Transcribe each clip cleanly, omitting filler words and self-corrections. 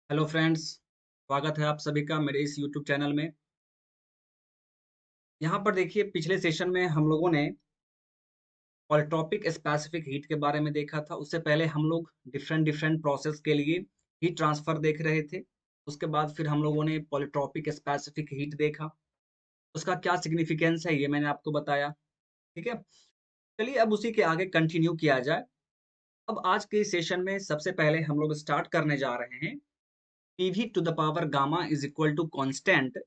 Hello friends, स्वागत है आप सभी का मेरे इस यूट्यूब चैनल में। यहाँ पर देखिए पिछले सेशन में हम लोगों ने पॉलीट्रॉपिक स्पेसिफिक हीट के बारे में देखा था। उससे पहले हम लोग डिफरेंट डिफरेंट प्रोसेस के लिए हीट ट्रांसफर देख रहे थे। उसके बाद फिर हम लोगों ने पॉलीट्रॉपिक स्पेसिफिक हीट देखा। उसका क्या सिग्निफिकेंस है ये मैंने आपको बताया। ठीक है, चलिए अब उसी के आगे कंटिन्यू किया जाए। अब आज के सेशन में सबसे पहले हम लोग स्टार्ट करने जा रहे हैं PV to the power gamma is equal to constant.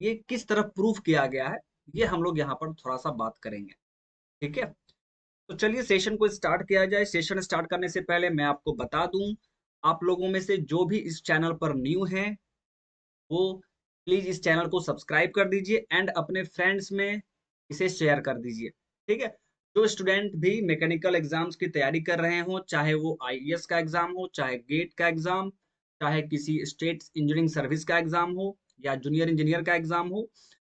ये किस तरह प्रूफ किया गया है ये हम लोग यहाँ पर थोड़ा सा बात करेंगे। ठीक है, तो चलिए सेशन को स्टार्ट किया जाए। सेशन स्टार्ट करने से पहले मैं आपको बता दूं, आप लोगों में से जो भी इस चैनल पर न्यू हैं वो प्लीज इस चैनल को सब्सक्राइब कर दीजिए एंड अपने फ्रेंड्स में इसे शेयर कर दीजिए। ठीक है, जो स्टूडेंट भी मैकेनिकल एग्जाम्स की तैयारी कर रहे हो, चाहे वो आईएएस का एग्जाम हो, चाहे गेट का एग्जाम, चाहे किसी स्टेट इंजीनियरिंग सर्विस का एग्जाम हो या जूनियर इंजीनियर का एग्जाम हो,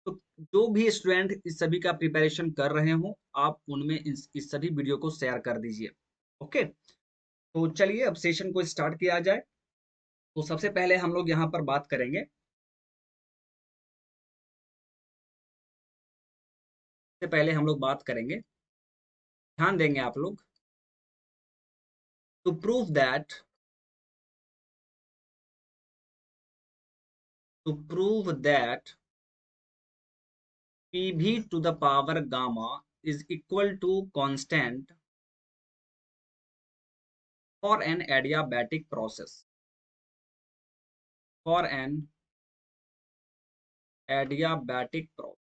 तो जो भी स्टूडेंट इस सभी का प्रिपरेशन कर रहे हो आप उनमें इस सभी वीडियो को शेयर कर दीजिए। ओके, तो चलिए अब सेशन को स्टार्ट किया जाए। तो सबसे पहले हम लोग यहाँ पर बात करेंगे, सबसे पहले हम लोग बात करेंगे, ध्यान देंगे आप लोग, to prove that, to prove that pv to the power gamma is equal to constant for an adiabatic process, for an adiabatic process।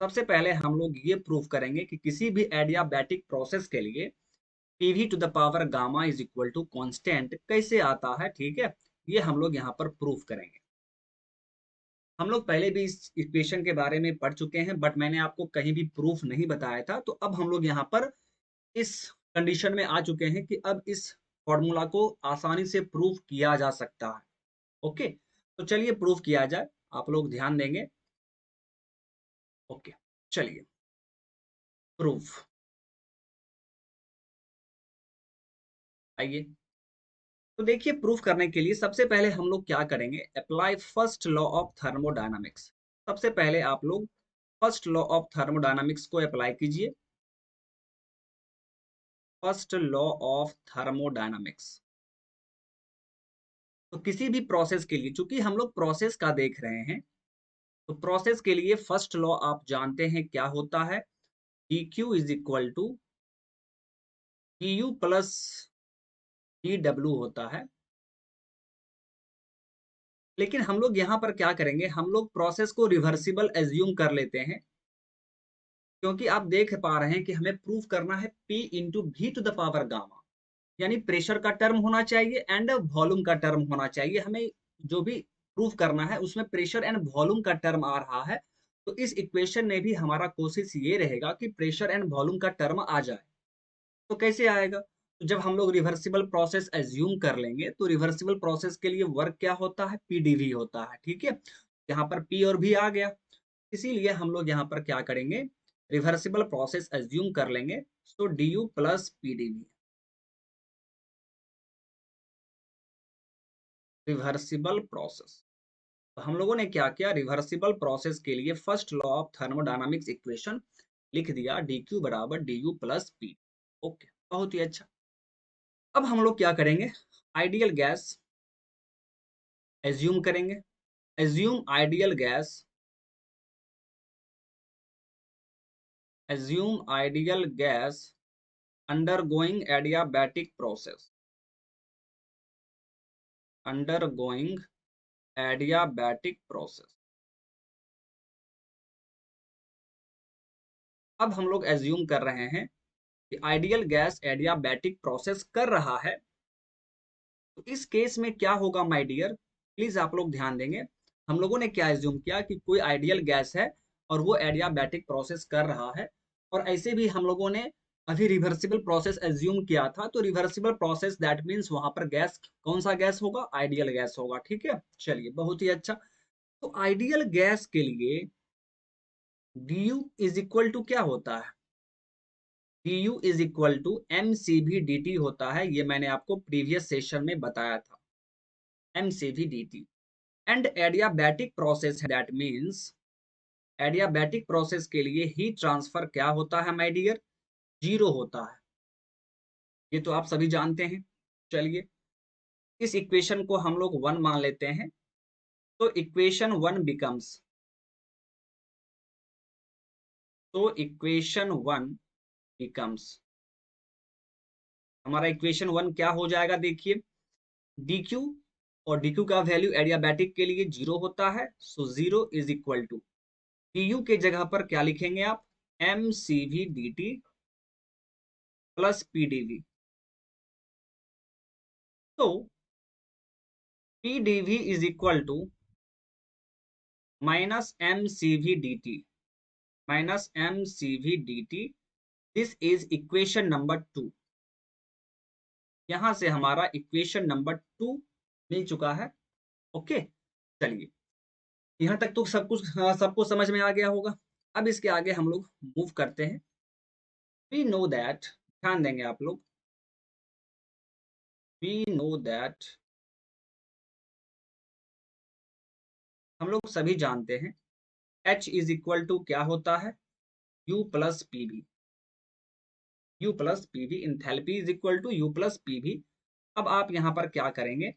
सबसे पहले हम लोग ये प्रूव करेंगे कि किसी भी एडियाबैटिक प्रोसेस के लिए PV to the power gamma is equal to constant कैसे आता है। ठीक है, ये हम लोग यहाँ पर प्रूव करेंगे। हम लोग पहले भी इस इक्वेशन के बारे में पढ़ चुके हैं बट मैंने आपको कहीं भी प्रूफ नहीं बताया था, तो अब हम लोग यहाँ पर इस कंडीशन में आ चुके हैं कि अब इस फॉर्मूला को आसानी से प्रूफ किया जा सकता है। ओके, तो चलिए प्रूफ किया जाए, आप लोग ध्यान देंगे। ओके, चलिए प्रूफ, आइए। तो देखिए प्रूफ करने के लिए सबसे पहले हम लोग क्या करेंगे, apply first law of thermodynamics. सबसे पहले आप लोग फर्स्ट लॉ ऑफ थर्मोडायनामिक्स को अप्लाई कीजिए। फर्स्ट लॉ ऑफ थर्मोडायनामिक्स, तो किसी भी प्रोसेस के लिए, चूंकि हम लोग प्रोसेस का देख रहे हैं, तो प्रोसेस के लिए फर्स्ट लॉ आप जानते हैं क्या होता है, dq is equal to du plus dw होता है। लेकिन हम लोग यहाँ पर क्या करेंगे, हम लोग प्रोसेस को रिवर्सिबल एज्यूम कर लेते हैं, क्योंकि आप देख पा रहे हैं कि हमें प्रूव करना है P into V to the power gamma, यानी प्रेशर का टर्म होना चाहिए एंड वॉल्यूम का टर्म होना चाहिए। हमें जो भी प्रूव करना है उसमें प्रेशर एंड वॉल्यूम का टर्म आ रहा है, तो इस इक्वेशन में भी हमारा कोशिश ये रहेगा कि प्रेशर एंड वॉल्यूम का टर्म आ जाए। तो कैसे आएगा, तो जब हम लोग रिवर्सिबल प्रोसेस एज्यूम कर लेंगे तो रिवर्सिबल प्रोसेस के लिए वर्क क्या होता है, पीडीवी होता है। ठीक है, यहाँ पर पी और भी आ गया, इसीलिए हम लोग यहाँ पर क्या करेंगे, रिवर्सिबल प्रोसेस एज्यूम कर लेंगे, so D U plus P D V, reversible process. तो हम लोगों ने क्या किया, रिवर्सिबल प्रोसेस के लिए first law of thermodynamics equation लिख दिया, डी क्यू बराबर D U plus P. Okay, बहुत ही अच्छा। अब हम लोग क्या करेंगे, आइडियल गैस एज्यूम करेंगे। Assume ideal gas, assume ideal gas undergoing adiabatic process, undergoing adiabatic process. अब हम लोग एज्यूम कर रहे हैं कि आइडियल गैस एडियाबैटिक प्रोसेस कर रहा है, तो इस केस में क्या होगा माय डियर, प्लीज आप लोग ध्यान देंगे। हम लोगों ने क्या एज्यूम किया कि कोई आइडियल गैस है और वो एडियाबैटिक प्रोसेस कर रहा है, और ऐसे भी हम लोगों ने अभी रिवर्सिबल प्रोसेस एज्यूम किया था, तो रिवर्सिबल प्रोसेस दैट मीन्स वहां पर गैस कौन सा गैस होगा, आइडियल गैस होगा। ठीक है, चलिए बहुत ही अच्छा। तो आइडियल गैस के लिए d U is equal to क्या होता है, du is equal to mcv dt होता है, ये मैंने आपको प्रीवियस सेशन में बताया था, mcv dt। And adiabatic process है, दैट मीन्स एडियाबैटिक प्रोसेस के लिए हीट ट्रांसफर क्या होता है माय डियर, जीरो होता है, ये तो आप सभी जानते हैं। चलिए इस इक्वेशन को हम लोग 1 मान लेते हैं, तो इक्वेशन 1 बिकम्स, तो इक्वेशन 1 बिकम्स, हमारा इक्वेशन 1 क्या हो जाएगा, देखिए dq, और dq का वैल्यू एडियाबैटिक के लिए जीरो होता है, so zero is equal to du के जगह पर क्या लिखेंगे आप, mcv dt प्लस pdv। तो pdv is equal to minus mcv dt minus mcv dt, this is equation number 2। यहां से हमारा इक्वेशन नंबर 2 मिल चुका है। ओके, चलिए यहाँ तक तो सब कुछ सबको समझ में आ गया होगा। अब इसके आगे हम लोग मूव करते हैं। वी नो दैट, ध्यान देंगे आप लोग, वी नो दैट, हम लोग सभी जानते हैं H इज इक्वल टू क्या होता है, U plus PV, U plus PV, enthalpy is equal to U plus PV. अब आप यहाँ पर क्या करेंगे,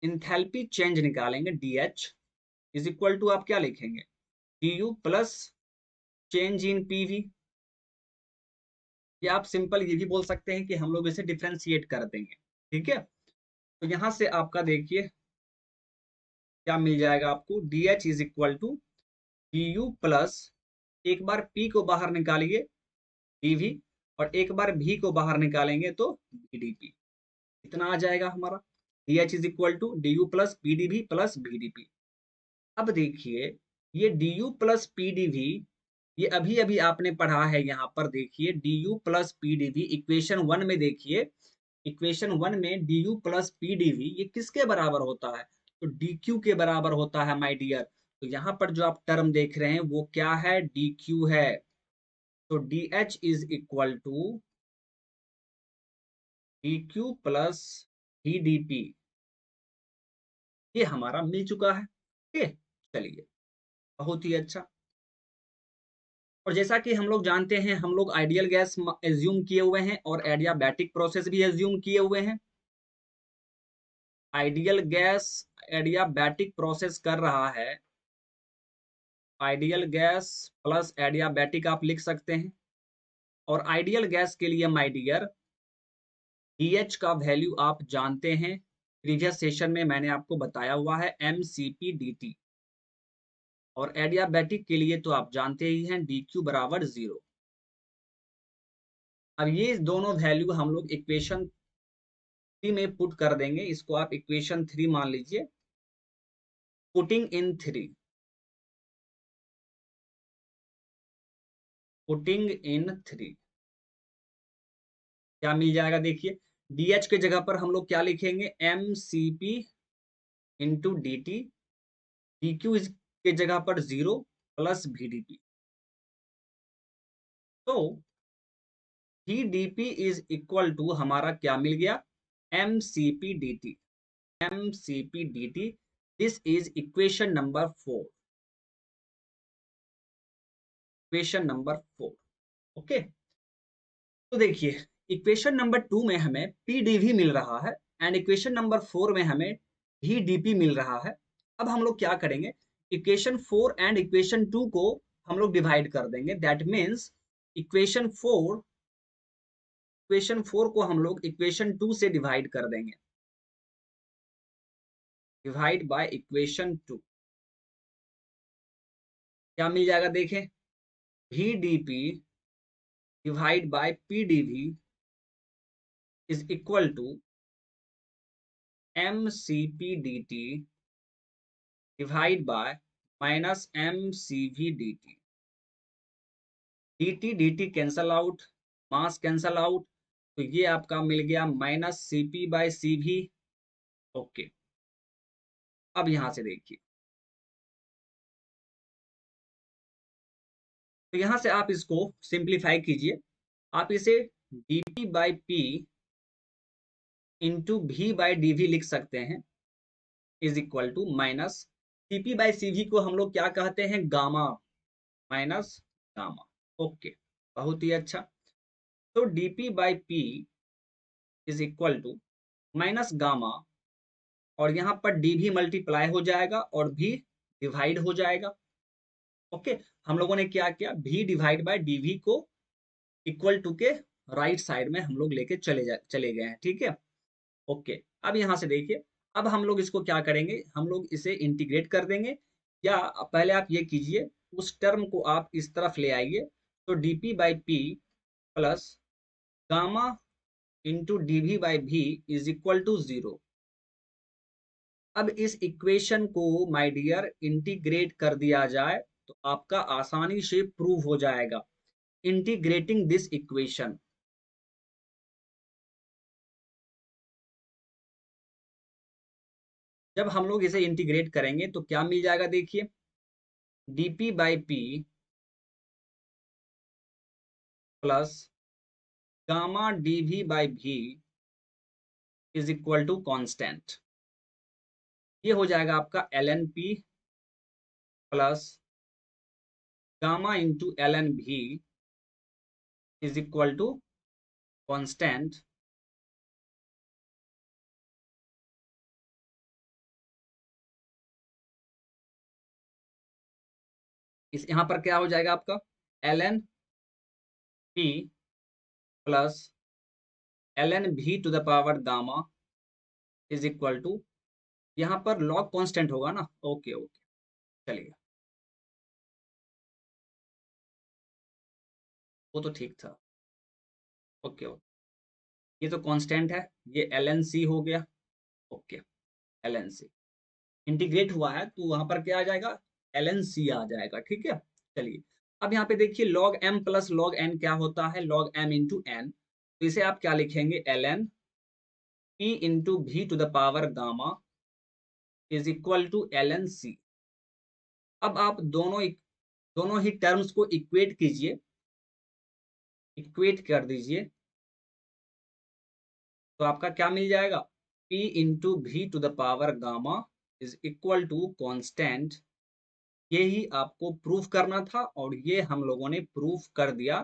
इंथैल्पी चेंज निकालेंगे, DH इज इक्वल टू आप क्या लिखेंगे, DU plus change in PV, या आप सिंपल ये भी बोल सकते हैं कि हम लोग इसे डिफ्रेंशिएट कर देंगे। ठीक है, तो यहाँ से आपका देखिए क्या मिल जाएगा आपको, d H is equal to D U plus, एक बार P को बाहर निकालिए dV, और एक बार V को बाहर निकालेंगे तो VdP, इतना आ जाएगा हमारा, d H is equal to D U plus PdV plus VdP। अब देखिए ये डी यू प्लस PdV, ये अभी अभी आपने पढ़ा है, यहाँ पर देखिए D U plus PdV equation 1 में, देखिए इक्वेशन 1 में डी यू प्लस PdV ये किसके बराबर होता है, तो DQ के बराबर होता है माय डियर। तो यहाँ पर जो आप टर्म देख रहे हैं वो क्या है, DQ है। तो DH is equal to DQ plus VdP, ये हमारा मिल चुका है। ठीक है, चलिए बहुत ही अच्छा। और जैसा कि हम लोग जानते हैं, हम लोग आइडियल गैस एज्यूम किए हुए हैं और एडियाबैटिक प्रोसेस भी एज्यूम किए हुए हैं। आइडियल गैस एडियाबैटिक प्रोसेस कर रहा है, आइडियल गैस प्लस एडियाबैटिक आप लिख सकते हैं। और आइडियल गैस के लिए माय डियर DH का वैल्यू आप जानते हैं, प्रीवियस सेशन में मैंने आपको बताया हुआ है, mcp dt। और एडियाबैटिक के लिए तो आप जानते ही हैं, DQ बराबर 0। अब ये दोनों वैल्यू हम लोग इक्वेशन 3 में पुट कर देंगे, इसको आप इक्वेशन 3 मान लीजिए। पुटिंग इन 3, पुटिंग इन 3 क्या मिल जाएगा, देखिए DH के जगह पर हम लोग क्या लिखेंगे, mcp इंटू dt, DQ के जगह पर 0 प्लस VdP। तो VdP इज इक्वल टू हमारा क्या मिल गया, mcp dt, mcp dt, this is equation number 4, equation number 4। Okay, तो देखिए इक्वेशन नंबर 2 में हमें pdv मिल रहा है, एंड इक्वेशन नंबर 4 में हमें vdp मिल रहा है। अब हम लोग क्या करेंगे, इक्वेशन 4 एंड इक्वेशन 2 को हम लोग डिवाइड कर देंगे, दैट मीन्स इक्वेशन 4, इक्वेशन 4 को हम लोग इक्वेशन 2 से डिवाइड कर देंगे, डिवाइड बाय इक्वेशन 2, क्या मिल जाएगा, देखें vdp divide by pdv is equal to mcp dt divide by minus mcv dt, dt dt cancel out, mass cancel out, तो ये आपका मिल गया minus cp by cv। Okay, अब यहां से देखिए, तो यहां से आप इसको सिंप्लीफाई कीजिए, आप इसे dp by p into v by dv लिख सकते हैं, is equal to minus cp by cv को हम लोग क्या कहते हैं, गामा, माइनस गामा। ओके, बहुत ही अच्छा। तो dp by p is equal to minus gamma, और यहाँ पर डी भी मल्टीप्लाई हो जाएगा और भी डिवाइड हो जाएगा। ओके, हम लोगों ने क्या किया, v डिवाइड बाय dv को इक्वल टू के राइट साइड में हम लोग लेके चले गए हैं, ठीक है। ओके, अब यहाँ से देखिए, अब हम लोग इसको क्या करेंगे, हम लोग इसे इंटीग्रेट कर देंगे, या पहले आप ये कीजिए, उस टर्म को आप इस तरफ ले आइए, तो dp by p plus gamma into dv by v is equal to 0। अब इस इक्वेशन को माय डियर इंटीग्रेट कर दिया जाए तो आपका आसानी से प्रूव हो जाएगा। इंटीग्रेटिंग दिस इक्वेशन, जब हम लोग इसे इंटीग्रेट करेंगे तो क्या मिल जाएगा, देखिए dp by p plus gamma dv by v is equal to constant. ये हो जाएगा आपका ln p plus gamma into ln v is equal to constant. इस यहाँ पर क्या हो जाएगा आपका, ln p plus ln v to the power gamma is equal to, यहाँ पर लॉग कांस्टेंट होगा ना, ओके ओके, चलिए वो तो ठीक था। ओके ओके, ये तो कांस्टेंट है, ये ln c हो गया। ओके, ln c इंटीग्रेट हुआ है तो वहां पर क्या आ जाएगा, ln c आ जाएगा, ठीक है। चलिए, अब यहाँ पे देखिए log m plus log n क्या होता है, log m इंटू n, तो इसे आप क्या लिखेंगे, ln p into v to the power gamma is equal to ln c। अब आप दोनों ही टर्म्स को इक्वेट कीजिए, इक्वेट कर दीजिए, तो आपका क्या मिल जाएगा, p into V to the power gamma is equal to constant. ये ही आपको प्रूफ करना था और ये हम लोगों ने प्रूफ कर दिया।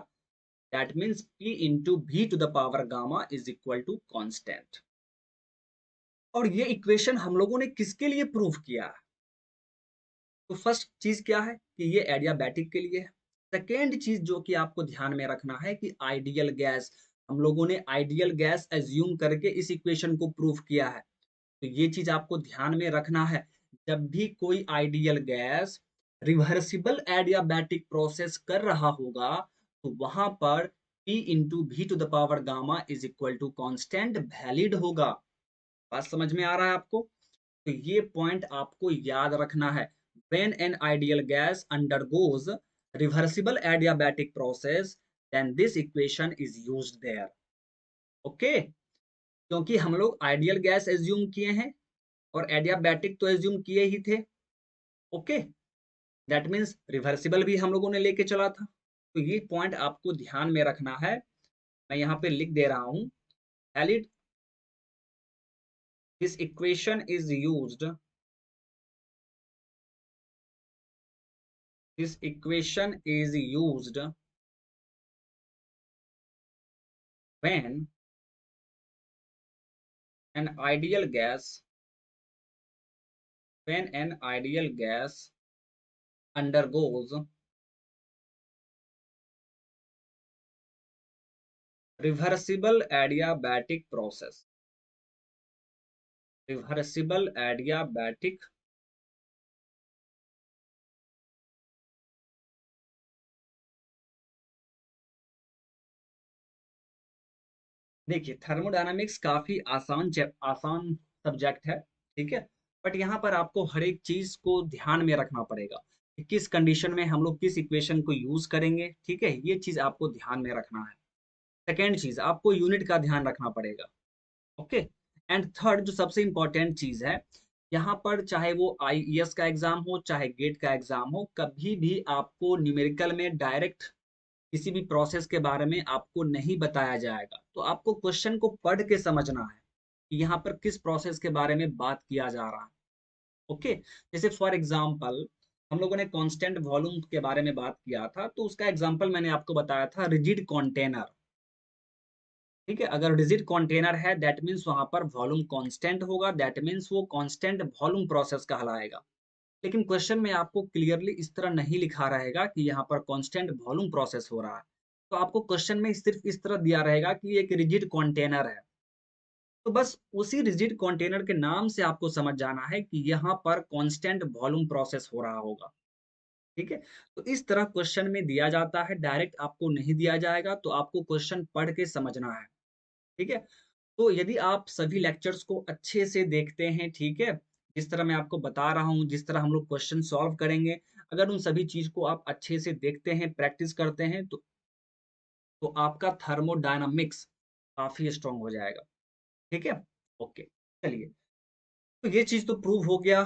That means p into V to the power gamma is equal to constant. और ये इक्वेशन हम लोगों ने किसके लिए प्रूफ किया है, तो फर्स्ट चीज क्या है कि ये एडियाबैटिक के लिए है। सेकेंड चीज जो कि आपको ध्यान में रखना है कि आइडियल गैस, हम लोगों ने आइडियल गैस एज्यूम करके इस इक्वेशन को प्रूफ किया है, तो ये चीज आपको ध्यान में रखना है। जब भी कोई ideal gas reversible adiabatic process कर रहा होगा तो वहां पर P into V to the power gamma is equal to constant valid होगा। बात समझ में आ रहा है आपको, तो ये पॉइंट आपको याद रखना है। When an ideal gas undergoes reversible adiabatic process, then this equation is used there. Okay? क्योंकि हम लोग आइडियल गैस एज्यूम किए हैं और एडियाबैटिक तो एज्यूम किए ही थे। ओके, दैट मीन्स रिवर्सिबल भी हम लोगों ने लेके चला था, तो ये पॉइंट आपको ध्यान में रखना है। मैं यहाँ पे लिख दे रहा हूँ, valid this equation is used, this equation is used when an ideal gas undergoes reversible adiabatic process, reversible adiabatic देखिए थर्मोडायनामिक्स काफी आसान सब्जेक्ट है, ठीक है, बट यहाँ पर आपको हर एक चीज को ध्यान में रखना पड़ेगा कि किस कंडीशन में हम लोग किस इक्वेशन को यूज करेंगे, ठीक है, ये चीज आपको ध्यान में रखना है। सेकेंड चीज, आपको यूनिट का ध्यान रखना पड़ेगा। ओके, एंड थर्ड जो सबसे इंपॉर्टेंट चीज है, यहाँ पर चाहे वो आईईएस का एग्जाम हो चाहे गेट का एग्जाम हो, कभी भी आपको न्यूमेरिकल में डायरेक्ट किसी भी प्रोसेस के बारे में आपको नहीं बताया जाएगा, तो आपको क्वेश्चन को पढ़ के समझना है कि यहाँ पर किस प्रोसेस के बारे में बात किया जा रहा है। ओके, जैसे फॉर एग्जांपल हम लोगों ने कांस्टेंट वॉल्यूम के बारे में बात किया था, तो उसका एग्जांपल मैंने आपको बताया था रिजिड कंटेनर। ठीक है, अगर रिजिड कंटेनर है दैट मीन्स वहां पर वॉल्यूम कांस्टेंट होगा, दैट मीन्स वो कांस्टेंट वॉल्यूम प्रोसेस कहलाएगा। लेकिन क्वेश्चन में आपको क्लियरली इस तरह नहीं लिखा रहेगा कि यहाँ पर कांस्टेंट वॉल्यूम प्रोसेस हो रहा है, तो आपको क्वेश्चन में सिर्फ इस तरह दिया रहेगा कि ये एक रिजिड कंटेनर है। तो बस उसी रिजिड कंटेनर के नाम से आपको समझ जाना है कि यहाँ पर कांस्टेंट वॉल्यूम प्रोसेस हो रहा होगा। ठीक है, तो इस तरह क्वेश्चन में दिया जाता है, डायरेक्ट आपको नहीं दिया जाएगा, तो आपको क्वेश्चन पढ़ के समझना है। ठीक है, तो यदि आप सभी लेक्चर्स को अच्छे से देखते हैं, ठीक है, जिस तरह मैं आपको बता रहा हूँ, जिस तरह हम लोग क्वेश्चन सॉल्व करेंगे, अगर उन सभी चीज को आप अच्छे से देखते हैं, प्रैक्टिस करते हैं, तो आपका थर्मोडायनामिक्स काफी स्ट्रांग हो जाएगा। ठीक है, ओके, चलिए, तो ये चीज तो प्रूव हो गया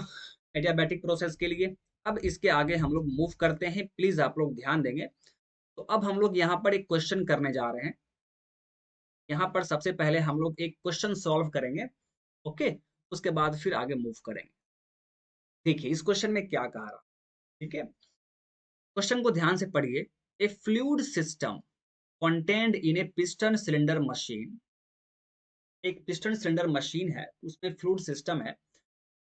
एडियाबैटिक प्रोसेस के लिए। अब इसके आगे हम लोग मूव करते हैं, प्लीज आप लोग ध्यान देंगे। तो अब हम लोग यहाँ पर एक क्वेश्चन करने जा रहे हैं। यहाँ पर सबसे पहले हम लोग एक क्वेश्चन सॉल्व करेंगे। ओके, उसके बाद फिर आगे मूव करेंगे। देखिए इस क्वेश्चन में क्या कह रहा। ठीक है, क्वेश्चन को ध्यान से पढ़िए। ए fluid system contained in A piston cylinder machine, एक पिस्टन सिलेंडर मशीन है, उसमें फ्लूइड सिस्टम है,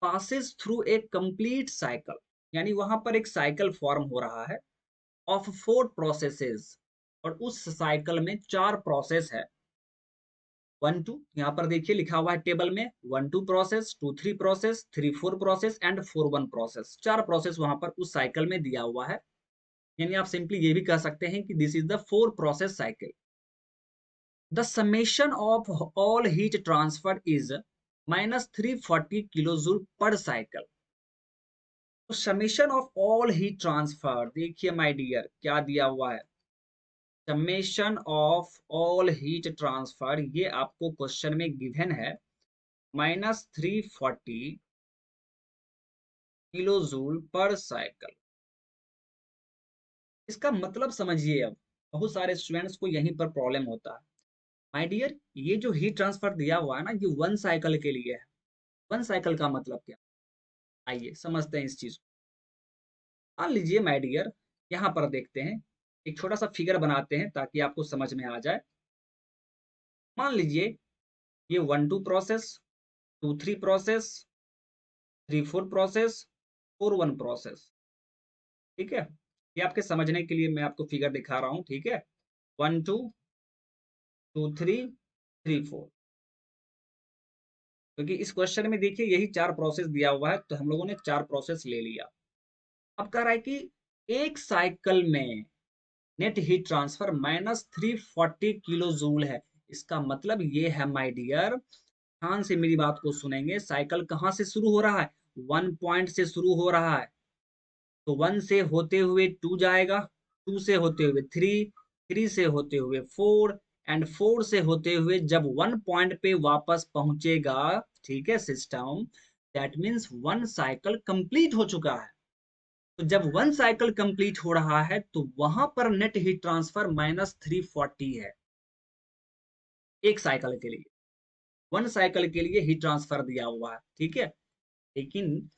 passes through a complete cycle, यानी वहां पर एक साइकिल फॉर्म हो रहा है ऑफ 4 प्रोसेसेस, और उस साइकिल में 4 प्रोसेस है। 1 2, यहाँ पर देखिए लिखा हुआ है टेबल में 1 2 process, 2 3 process, 3 4 process and 4 1 process. 4 process वहां पर उस साइकिल में दिया हुआ है, यानी आप सिंपली ये भी कह सकते हैं कि this is the 4 process cycle. The summation of all heat transfer is -340 kilojoule पर साइकिल। तो summation of all heat transfer, देखिए माय डियर क्या दिया हुआ है, summation of all heat transfer, ये आपको क्वेश्चन में गिवन है -340 किलो जूल पर साइकिल। इसका मतलब समझिए, अब बहुत सारे स्टूडेंट्स को यहीं पर प्रॉब्लम होता है। माय डियर, ये जो हीट ट्रांसफर दिया हुआ है ना, ये 1 साइकिल के लिए है। 1 साइकिल का मतलब क्या, आइए समझते हैं इस चीज को। मान लीजिए माय डियर, यहाँ पर देखते हैं, एक छोटा सा फिगर बनाते हैं ताकि आपको समझ में आ जाए। मान लीजिए ये 1 2 प्रोसेस, 2 3 प्रोसेस, 3 4 प्रोसेस, 4 1 प्रोसेस। ठीक है, ये आपके समझने के लिए मैं आपको फिगर दिखा रहा हूँ। ठीक है, 1 2 2 3 3 4, क्योंकि इस क्वेश्चन में देखिए यही 4 प्रोसेस दिया हुआ है, तो हम लोगों ने 4 प्रोसेस ले लिया। अब कह रहा है कि एक साइकिल में net heat transfer -340 kilo joule है। इसका मतलब ये है माय डियर, ध्यान से मेरी बात को सुनेंगे, साइकिल कहाँ से शुरू हो रहा है, 1 पॉइंट से शुरू हो रहा है। तो 1 से होते हुए 2 जाएगा, 2 से होते हुए 3, 3 से होते हुए 4 एंड 4 से होते हुए जब 1 पॉइंट पे वापस पहुंचेगा, ठीक है system, that means 1 cycle complete हो चुका है। तो जब 1 साइकिल कंप्लीट हो रहा है तो वहां पर नेट हीट ट्रांसफर -340 है, एक साइकिल के लिए। 1 साइकिल के लिए हीट ट्रांसफर दिया हुआ है। ठीक है, लेकिन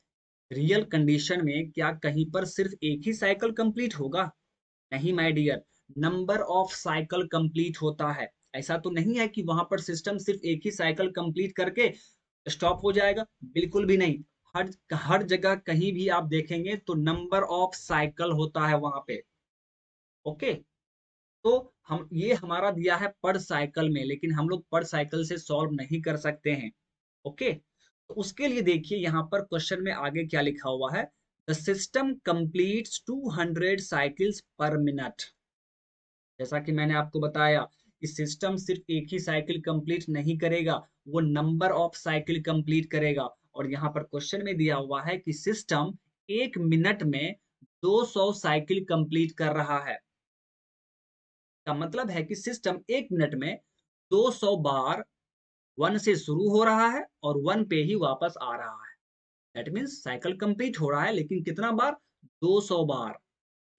रियल कंडीशन में क्या कहीं पर सिर्फ एक ही साइकिल कंप्लीट होगा? नहीं my dear, number of cycle complete होता है। ऐसा तो नहीं है कि वहां पर सिस्टम सिर्फ एक ही साइकिल कंप्लीट करके स्टॉप हो जाएगा, बिल्कुल भी नहीं। हर हर जगह कहीं भी आप देखेंगे तो नंबर ऑफ साइकिल होता है वहां पे। ओके, तो हम ये हमारा दिया है पर साइकिल में, लेकिन हम लोग पर साइकिल से सॉल्व नहीं कर सकते हैं। ओके, तो उसके लिए देखिए यहाँ पर क्वेश्चन में आगे क्या लिखा हुआ है, द सिस्टम कंप्लीट्स 200 साइकिल्स पर मिनट। जैसा कि मैंने आपको बताया, इस सिस्टम सिर्फ एक ही साइकिल कंप्लीट नहीं करेगा, वो नंबर ऑफ साइकिल कंप्लीट करेगा। और यहाँ पर क्वेश्चन में दिया हुआ है कि सिस्टम 1 मिनट में 200 साइकिल कंप्लीट कर रहा है। का मतलब है कि सिस्टम 1 मिनट में 200 बार 1 से शुरू हो रहा है और 1 पे ही वापस आ रहा है। दैट मीन्स साइकिल कंप्लीट हो रहा है, लेकिन कितना बार, 200 बार,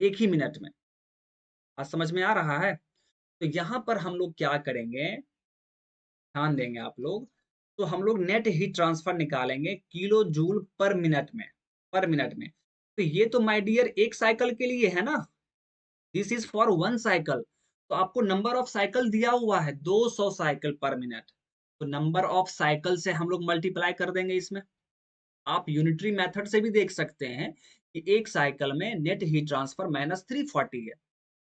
एक ही मिनट में। आज समझ में आ रहा है? तो यहाँ पर हम लोग क्या करेंगे, ध्यान देंगे आप लोग। तो हम लोग नेट हीट ट्रांसफर निकालेंगे किलो जूल पर मिनट में, पर मिनट में। तो ये तो माय डियर एक साइकिल के लिए है ना, this is for one cycle. तो आपको नंबर ऑफ साइकिल दिया हुआ है 200 साइकिल पर मिनट। तो नंबर ऑफ साइकिल से हम लोग मल्टीप्लाई कर देंगे इसमें। आप यूनिटरी मेथड से भी देख सकते हैं कि एक साइकिल में नेट हीट ट्रांसफर -340 है।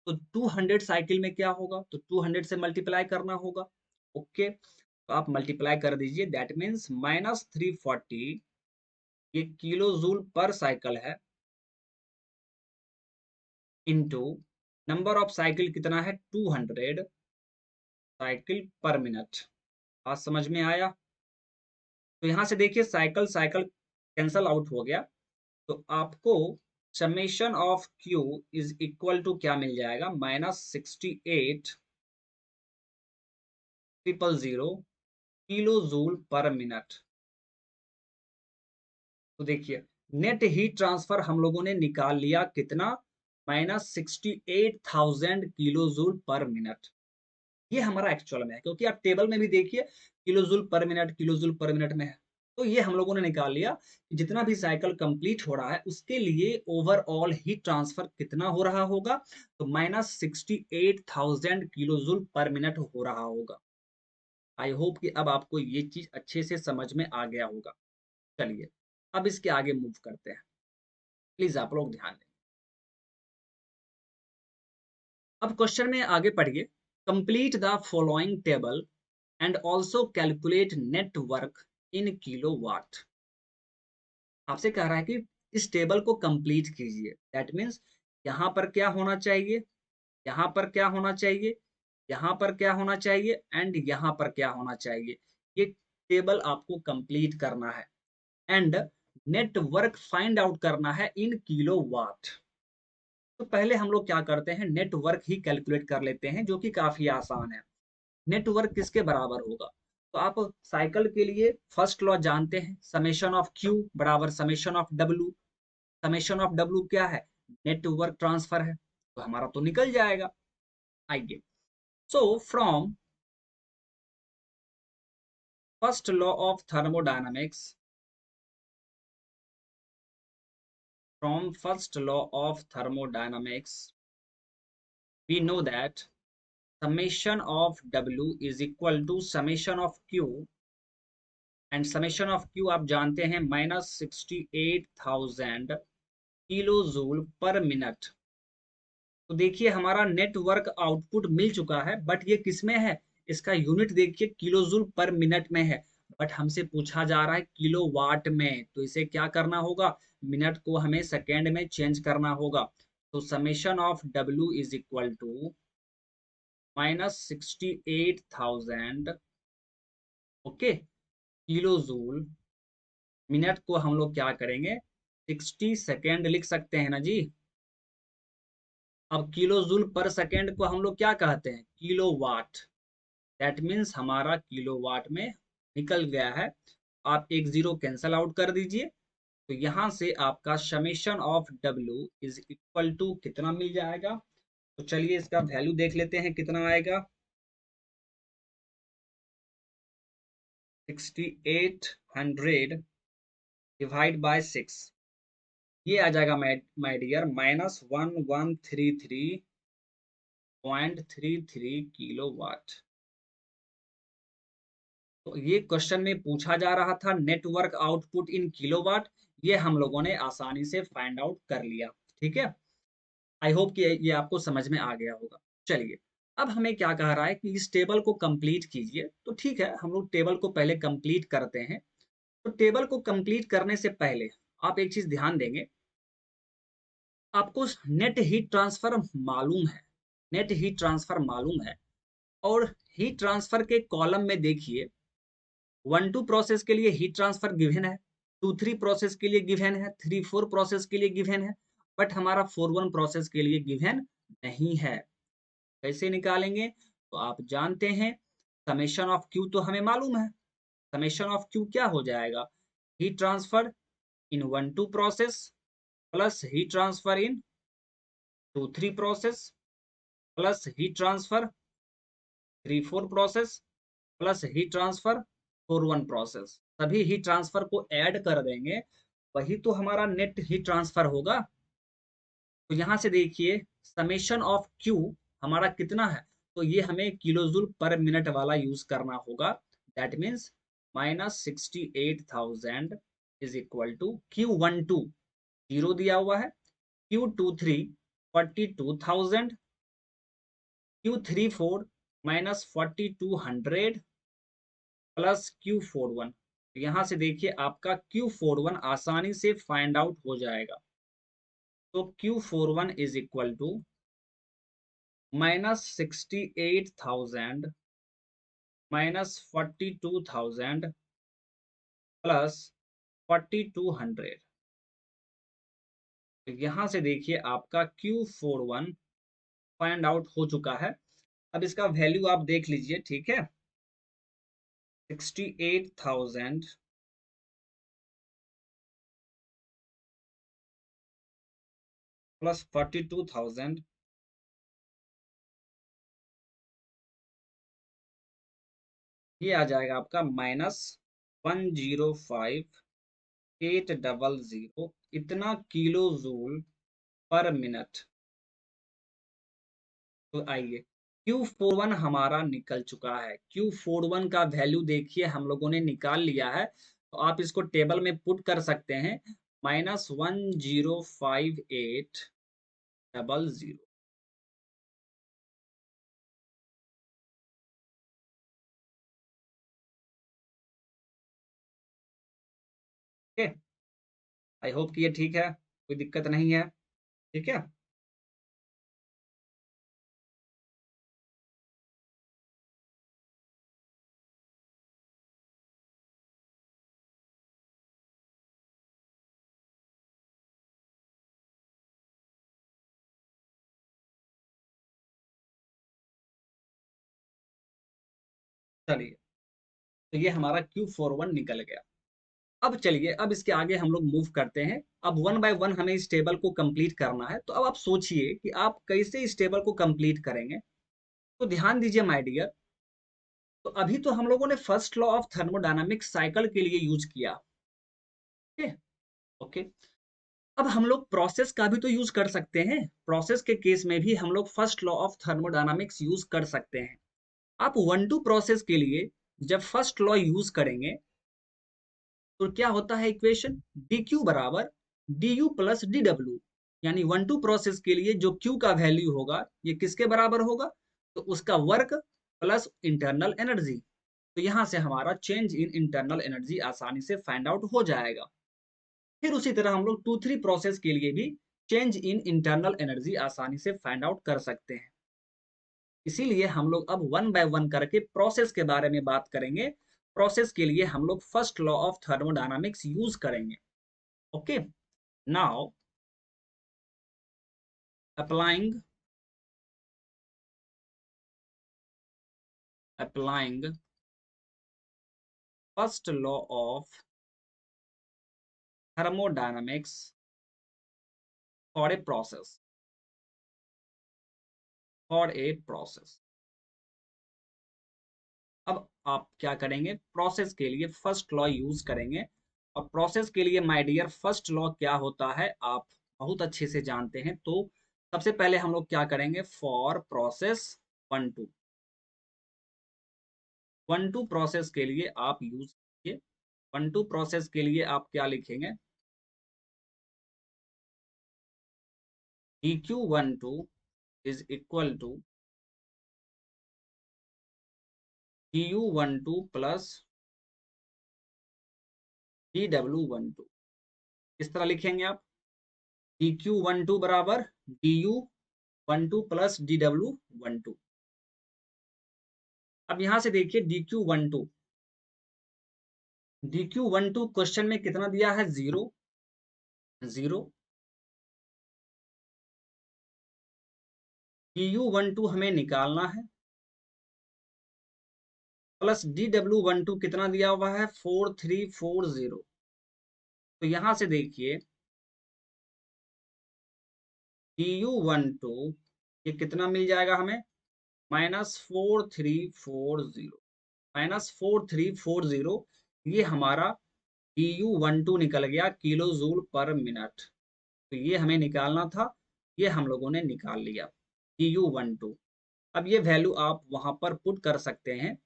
तो 200 साइकिल में क्या होगा, तो 200 से मल्टीप्लाई करना होगा। ओके, तो आप मल्टीप्लाई कर दीजिए, दैट मीन्स -340 ये किलो जूल पर साइकिल है, इनटू नंबर ऑफ साइकिल कितना है 200 साइकिल पर मिनट। आज समझ में आया? तो यहां से देखिए साइकिल साइकिल कैंसल आउट हो गया। तो आपको summation of Q is equal to क्या मिल जाएगा, -68,000 किलो जूल पर मिनट। तो देखिए नेट हीट ट्रांसफर हम लोगों ने निकाल लिया कितना, -68,000 किलो जूल पर मिनट। ये हमारा एक्चुअल में है, क्योंकि आप टेबल में भी देखिए किलो जूल पर मिनट, किलो जूल पर मिनट में है। तो ये हम लोगों ने निकाल लिया कि जितना भी साइकिल कंप्लीट हो रहा है उसके लिए ओवरऑल हीट ट्रांसफर कितना हो रहा होगा, तो -68,000 किलो जूल पर मिनट हो रहा होगा। आई होप कि अब आपको ये चीज अच्छे से समझ में आ गया होगा। चलिए अब इसके आगे मूव करते हैं, प्लीज आप लोग ध्यान दें। अब क्वेश्चन में आगे पढ़िए, complete the following table and also calculate net work in kilowatt. आपसे कह रहा है कि इस टेबल को कंप्लीट कीजिए, दैट मीन्स यहाँ पर क्या होना चाहिए, यहाँ पर क्या होना चाहिए, यहाँ पर क्या होना चाहिए एंड यहाँ पर क्या होना चाहिए। ये टेबल आपको कंप्लीट करना है एंड नेटवर्क फाइंड आउट करना है इन किलोवाट। तो पहले हम लोग क्या करते हैं, नेटवर्क ही कैलकुलेट कर लेते हैं, जो कि काफी आसान है। नेटवर्क किसके बराबर होगा, तो आप साइकिल के लिए फर्स्ट लॉ जानते हैं, समेशन ऑफ क्यू बराबर summation of W. Summation of W क्या है, नेटवर्क ट्रांसफर है, तो हमारा तो निकल जाएगा। आइए, so from first law of thermodynamics, from first law of thermodynamics, we know that summation of W is equal to summation of Q, and summation of Q आप जानते हैं -68,000 किलो जूल पर मिनट। तो देखिए हमारा नेटवर्क आउटपुट मिल चुका है, but ये किसमें है, इसका यूनिट देखिए किलो जूल पर मिनट में है, बट हमसे पूछा जा रहा है किलो वाट में। तो इसे क्या करना होगा, मिनट को हमें सेकेंड में चेंज करना होगा। तो summation of W is equal to -68,000, okay, kilo joule. Minute को हम लोग क्या करेंगे, 60 सेकेंड लिख सकते हैं ना जी। अब किलो जूल पर सेकेंड को हम लोग क्या कहते हैं, किलो वाट। दैट मीन्स हमारा किलो वाट में निकल गया है। आप एक जीरो कैंसल आउट कर दीजिए, तो यहां से आपका summation of W is equal to कितना मिल जाएगा। तो चलिए इसका वैल्यू देख लेते हैं कितना आएगा, 6800 डिवाइड बाय 6, ये आ जाएगा माय डियर -1133.33 किलो वाट। तो ये क्वेश्चन में पूछा जा रहा था नेटवर्क आउटपुट इन किलोवाट, ये हम लोगों ने आसानी से फाइंड आउट कर लिया। ठीक है, आई होप कि ये आपको समझ में आ गया होगा। चलिए अब हमें क्या कह रहा है कि इस टेबल को कंप्लीट कीजिए। तो ठीक है, हम लोग टेबल को पहले कंप्लीट करते हैं। तो टेबल को कंप्लीट करने से पहले आप एक चीज ध्यान देंगे, आपको नेट हीट ट्रांसफर मालूम है, नेट हीट ट्रांसफर मालूम है। और हीट ट्रांसफर के कॉलम में देखिए 1-2 प्रोसेस के लिए हीट ट्रांसफर गिवन है, 2-3 प्रोसेस के लिए गिवन है, 3-4 प्रोसेस के लिए गिवन है, बट हमारा 4-1 प्रोसेस के लिए गिवन नहीं है। कैसे निकालेंगे, तो आप जानते हैं समेशन ऑफ क्यू तो हमें मालूम है। समेशन ऑफ क्यू क्या हो जाएगा, हीट ट्रांसफर इन 1-2 प्रोसेस प्लस हीट ट्रांसफर इन 2-3 process plus heat transfer 3-4 process plus heat transfer 4-1 process, सभी हीट ट्रांसफर को ऐड कर देंगे, वही तो हमारा नेट हीट ट्रांसफर होगा। तो यहाँ से देखिए समेशन ऑफ क्यू हमारा कितना है, तो ये हमें किलो जूल पर मिनट वाला यूज करना होगा। That means -68,000 is equal to Q12 zero दिया हुआ है, Q23 42,000, Q34 -4200 प्लस Q41। यहाँ से देखिए आपका Q41 आसानी से फाइंड आउट हो जाएगा। तो Q41 is equal to -68,000 -42,000 plus 4200। तो यहाँ से देखिए आपका Q41 फाइंड आउट हो चुका है। अब इसका वैल्यू आप देख लीजिए, ठीक है। 68,000 प्लस 42,000, ये आ जाएगा आपका -105,800, इतना किलो जूल पर मिनट। तो आइए Q41 हमारा निकल चुका है। Q41 का वैल्यू देखिए हम लोगों ने निकाल लिया है, तो आप इसको टेबल में पुट कर सकते हैं, -105,800। ओके, आई होप कि ये ठीक है, कोई दिक्कत नहीं है, ठीक है। चलिए, तो ये हमारा Q41 निकल गया। अब चलिए, अब इसके आगे हम लोग मूव करते हैं। अब वन बाय वन हमें इस टेबल को कंप्लीट करना है। तो अब आप सोचिए कि आप कैसे इस टेबल को कंप्लीट करेंगे। तो ध्यान दीजिए माय डियर, तो अभी तो हम लोगों ने first law of thermodynamics cycle के लिए यूज किया। ओके ओके, अब हम लोग प्रोसेस का भी तो यूज कर सकते हैं। प्रोसेस के केस में भी हम लोग first law of thermodynamics use कर सकते हैं। आप 1-2 प्रोसेस के लिए जब फर्स्ट लॉ यूज करेंगे तो क्या होता है इक्वेशन, dq बराबर du प्लस dw, यानी 1-2 प्रोसेस के लिए जो q का वैल्यू होगा ये किसके बराबर होगा, तो उसका वर्क प्लस इंटरनल एनर्जी। तो यहाँ से हमारा चेंज इन इंटरनल एनर्जी आसानी से फाइंड आउट हो जाएगा। फिर उसी तरह हम लोग 2-3 प्रोसेस के लिए भी चेंज इन इंटरनल एनर्जी आसानी से फाइंड आउट कर सकते हैं। इसीलिए हम लोग अब वन बाय वन करके प्रोसेस के बारे में बात करेंगे। प्रोसेस के लिए हम लोग first law of thermodynamics use करेंगे। Okay, now applying first law of thermodynamics for a process. अब आप क्या करेंगे, प्रोसेस के लिए फर्स्ट लॉ यूज करेंगे। और प्रोसेस के लिए माय डियर फर्स्ट लॉ क्या होता है आप बहुत अच्छे से जानते हैं। तो सबसे पहले हम लोग क्या करेंगे, फॉर प्रोसेस 1-2, 1-2 प्रोसेस के लिए आप यूज कीजिए। 1-2 प्रोसेस के लिए आप क्या लिखेंगे, dq12 is equal to du12 plus dw12। इस तरह लिखेंगे आप, dq12 बराबर du12 प्लस dw12। अब यहां से देखिए dq12 क्वेश्चन में कितना दिया है, 0 0। du12 हमें निकालना है, प्लस dw12 कितना दिया हुआ है, 4340। तो यहां से देखिए du12 ये कितना मिल जाएगा हमें, -4340, -4340, ये हमारा TU12 निकल गया, किलो जूल पर मिनट। तो ये हमें निकालना था, ये हम लोगों ने निकाल लिया, TU12। अब ये वैल्यू आप वहां पर पुट कर सकते हैं,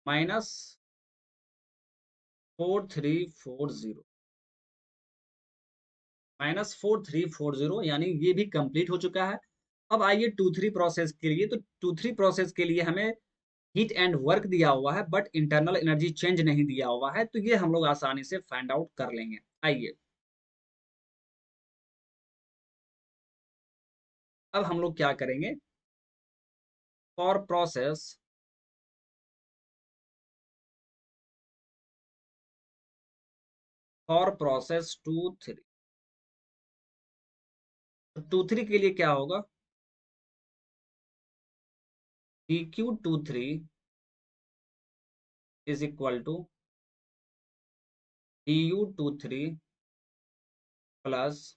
-4340, -4340, यानी ये भी कंप्लीट हो चुका है। अब आइए 2-3 प्रोसेस के लिए। तो 2-3 प्रोसेस के लिए हमें हीट एंड वर्क दिया हुआ है, बट इंटरनल एनर्जी चेंज नहीं दिया हुआ है, तो ये हम लोग आसानी से फाइंड आउट कर लेंगे। आइए, अब हम लोग क्या करेंगे, फॉर प्रोसेस फॉर प्रोसेस 2-3, 2-3 के लिए क्या होगा, DQ23 is equal to DU23 plus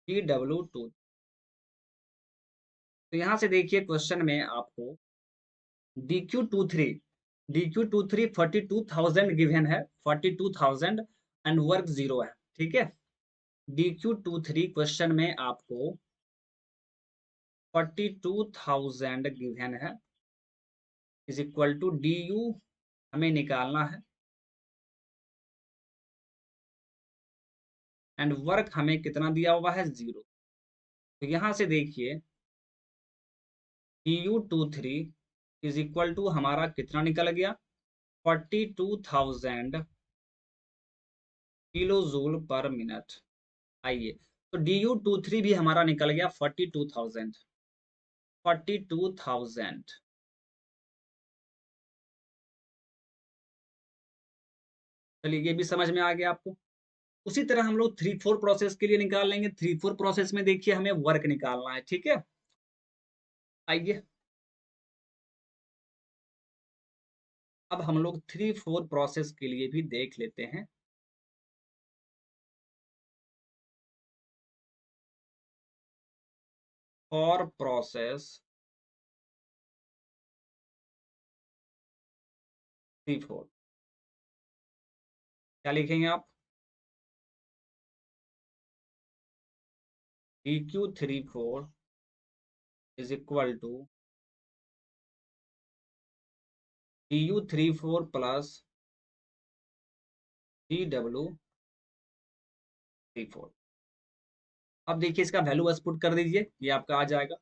DW2। तो यहां से देखिए क्वेश्चन में आपको DQ23 DQ23 42,000 गिवन है, 42,000, एंड वर्क जीरो है, ठीक है। DQ23 क्वेश्चन में आपको 42,000 गिवन है, इज इक्वल टू DU हमें निकालना है, एंड वर्क हमें कितना दिया हुआ है, जीरो। तो यहां से देखिए DU23 इज इक्वल टू हमारा कितना निकल गया, 42,000 किलो जूल पर मिनट। आइए, तो DU23 भी हमारा निकल गया 42,000, 42,000। चलिए, ये भी समझ में आ गया आपको। उसी तरह हम लोग 3-4 प्रोसेस के लिए निकाल लेंगे। 3-4 प्रोसेस में देखिए हमें वर्क निकालना है, ठीक है। आइए, अब हम लोग 3-4 प्रोसेस के लिए भी देख लेते हैं। फॉर प्रोसेस 3-4 क्या लिखेंगे आप, DQ34 is equal to DU34 plus DW34। अब देखिए इसका वैल्यू बस पुट कर दीजिए, ये आपका आ जाएगा।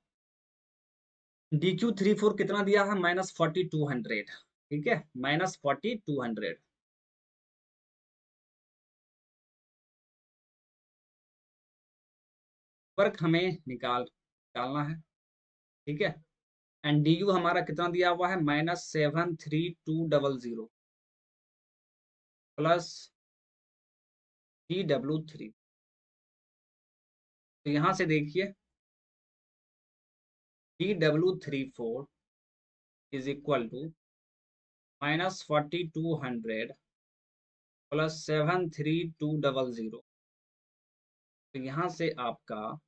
DQ34 कितना दिया है, -4200, ठीक है, -4200। वर्क हमें निकालना है, ठीक है। एंड DU हमारा कितना दिया हुआ है, -73200 प्लस DW3। तो यहाँ से देखिए DW34 is equal to -4200 plus 73200। तो यहाँ से आपका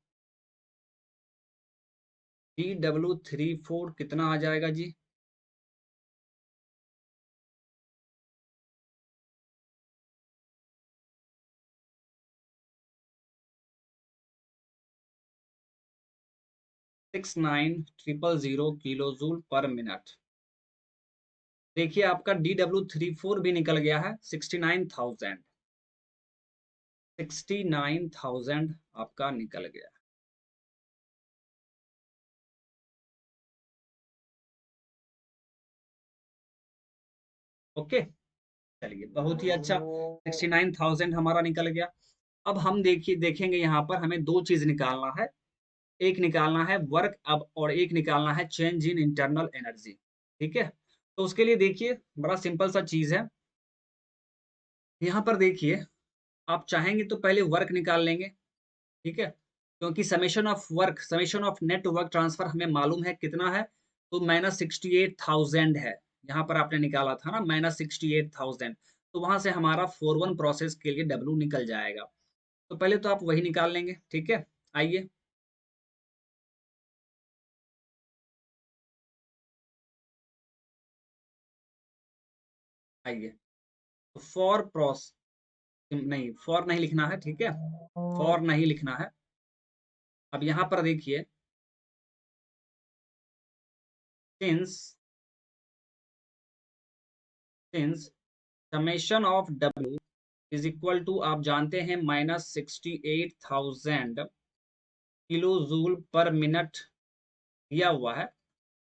DW34 कितना आ जाएगा जी, 69,000 किलो जूल पर मिनट। देखिए आपका DW34 भी निकल गया है 69,000, 69,000 आपका निकल गया। ओके, चलिए बहुत ही अच्छा, 69,000 हमारा निकल गया। अब हम देखिए देखेंगे यहाँ पर हमें दो चीज निकालना है, एक निकालना है वर्क अब, और एक निकालना है चेंज इन इंटरनल एनर्जी, ठीक है। तो उसके लिए देखिए बड़ा सिंपल सा चीज है, यहाँ पर देखिए आप चाहेंगे तो पहले वर्क निकाल लेंगे, ठीक है, क्योंकि summation of work, summation of net work transfer हमें मालूम है कितना है, तो -68,000 है। यहाँ पर आपने निकाला था ना -68,000, तो वहां से हमारा 4-1 प्रोसेस के लिए W निकल जाएगा। तो पहले तो आप वही निकाल लेंगे, ठीक है। आइए, आइए। तो फॉर प्रोस नहीं, फॉर नहीं लिखना है, ठीक है। फॉर नहीं लिखना है। अब यहाँ पर देखिए, since since summation of W is equal to, आप जानते हैं, -68,000 किलो जूल पर मिनट दिया हुआ है।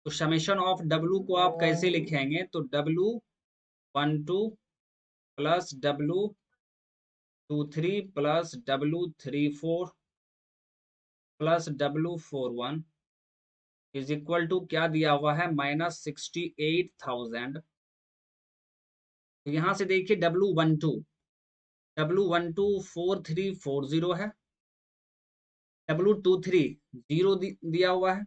तो समेशन ऑफ W को आप कैसे लिखेंगे? तो W12 plus W23 plus W34 plus W41 is equal to क्या दिया हुआ है? -68,000। तो यहाँ से देखिए, W12 4340 है, W23 0 दिया हुआ है,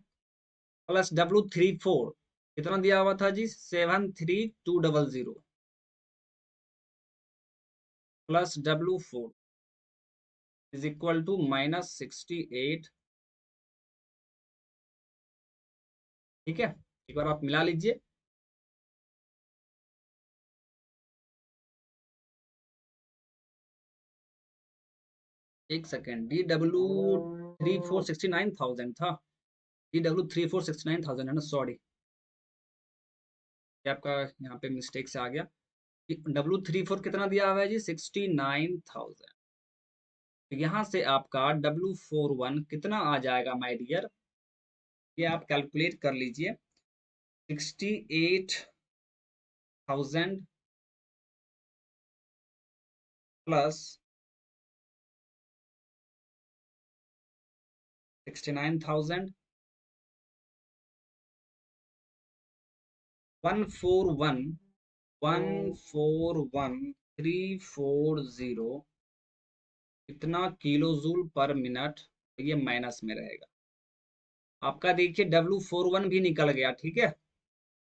प्लस W34 कितना दिया हुआ था जी? 73200 plus W4 is equal to -68। ठीक है, एक बार आप मिला लीजिए। एक सेकेंड, DW3469,000 था। DW3469,000 है ना, सॉरी, ये आपका यहाँ पे मिस्टेक से आ गया। W34 कितना दिया हुआ है जी? 69,000। तो यहाँ से आपका W41 कितना आ जाएगा माय डियर? ये आप कैलकुलेट कर लीजिए। 68,000 प्लस 69,000, 141,340 कितना किलो जूल पर मिनट? ये माइनस में रहेगा। आपका देखिए W41 भी निकल गया, ठीक है।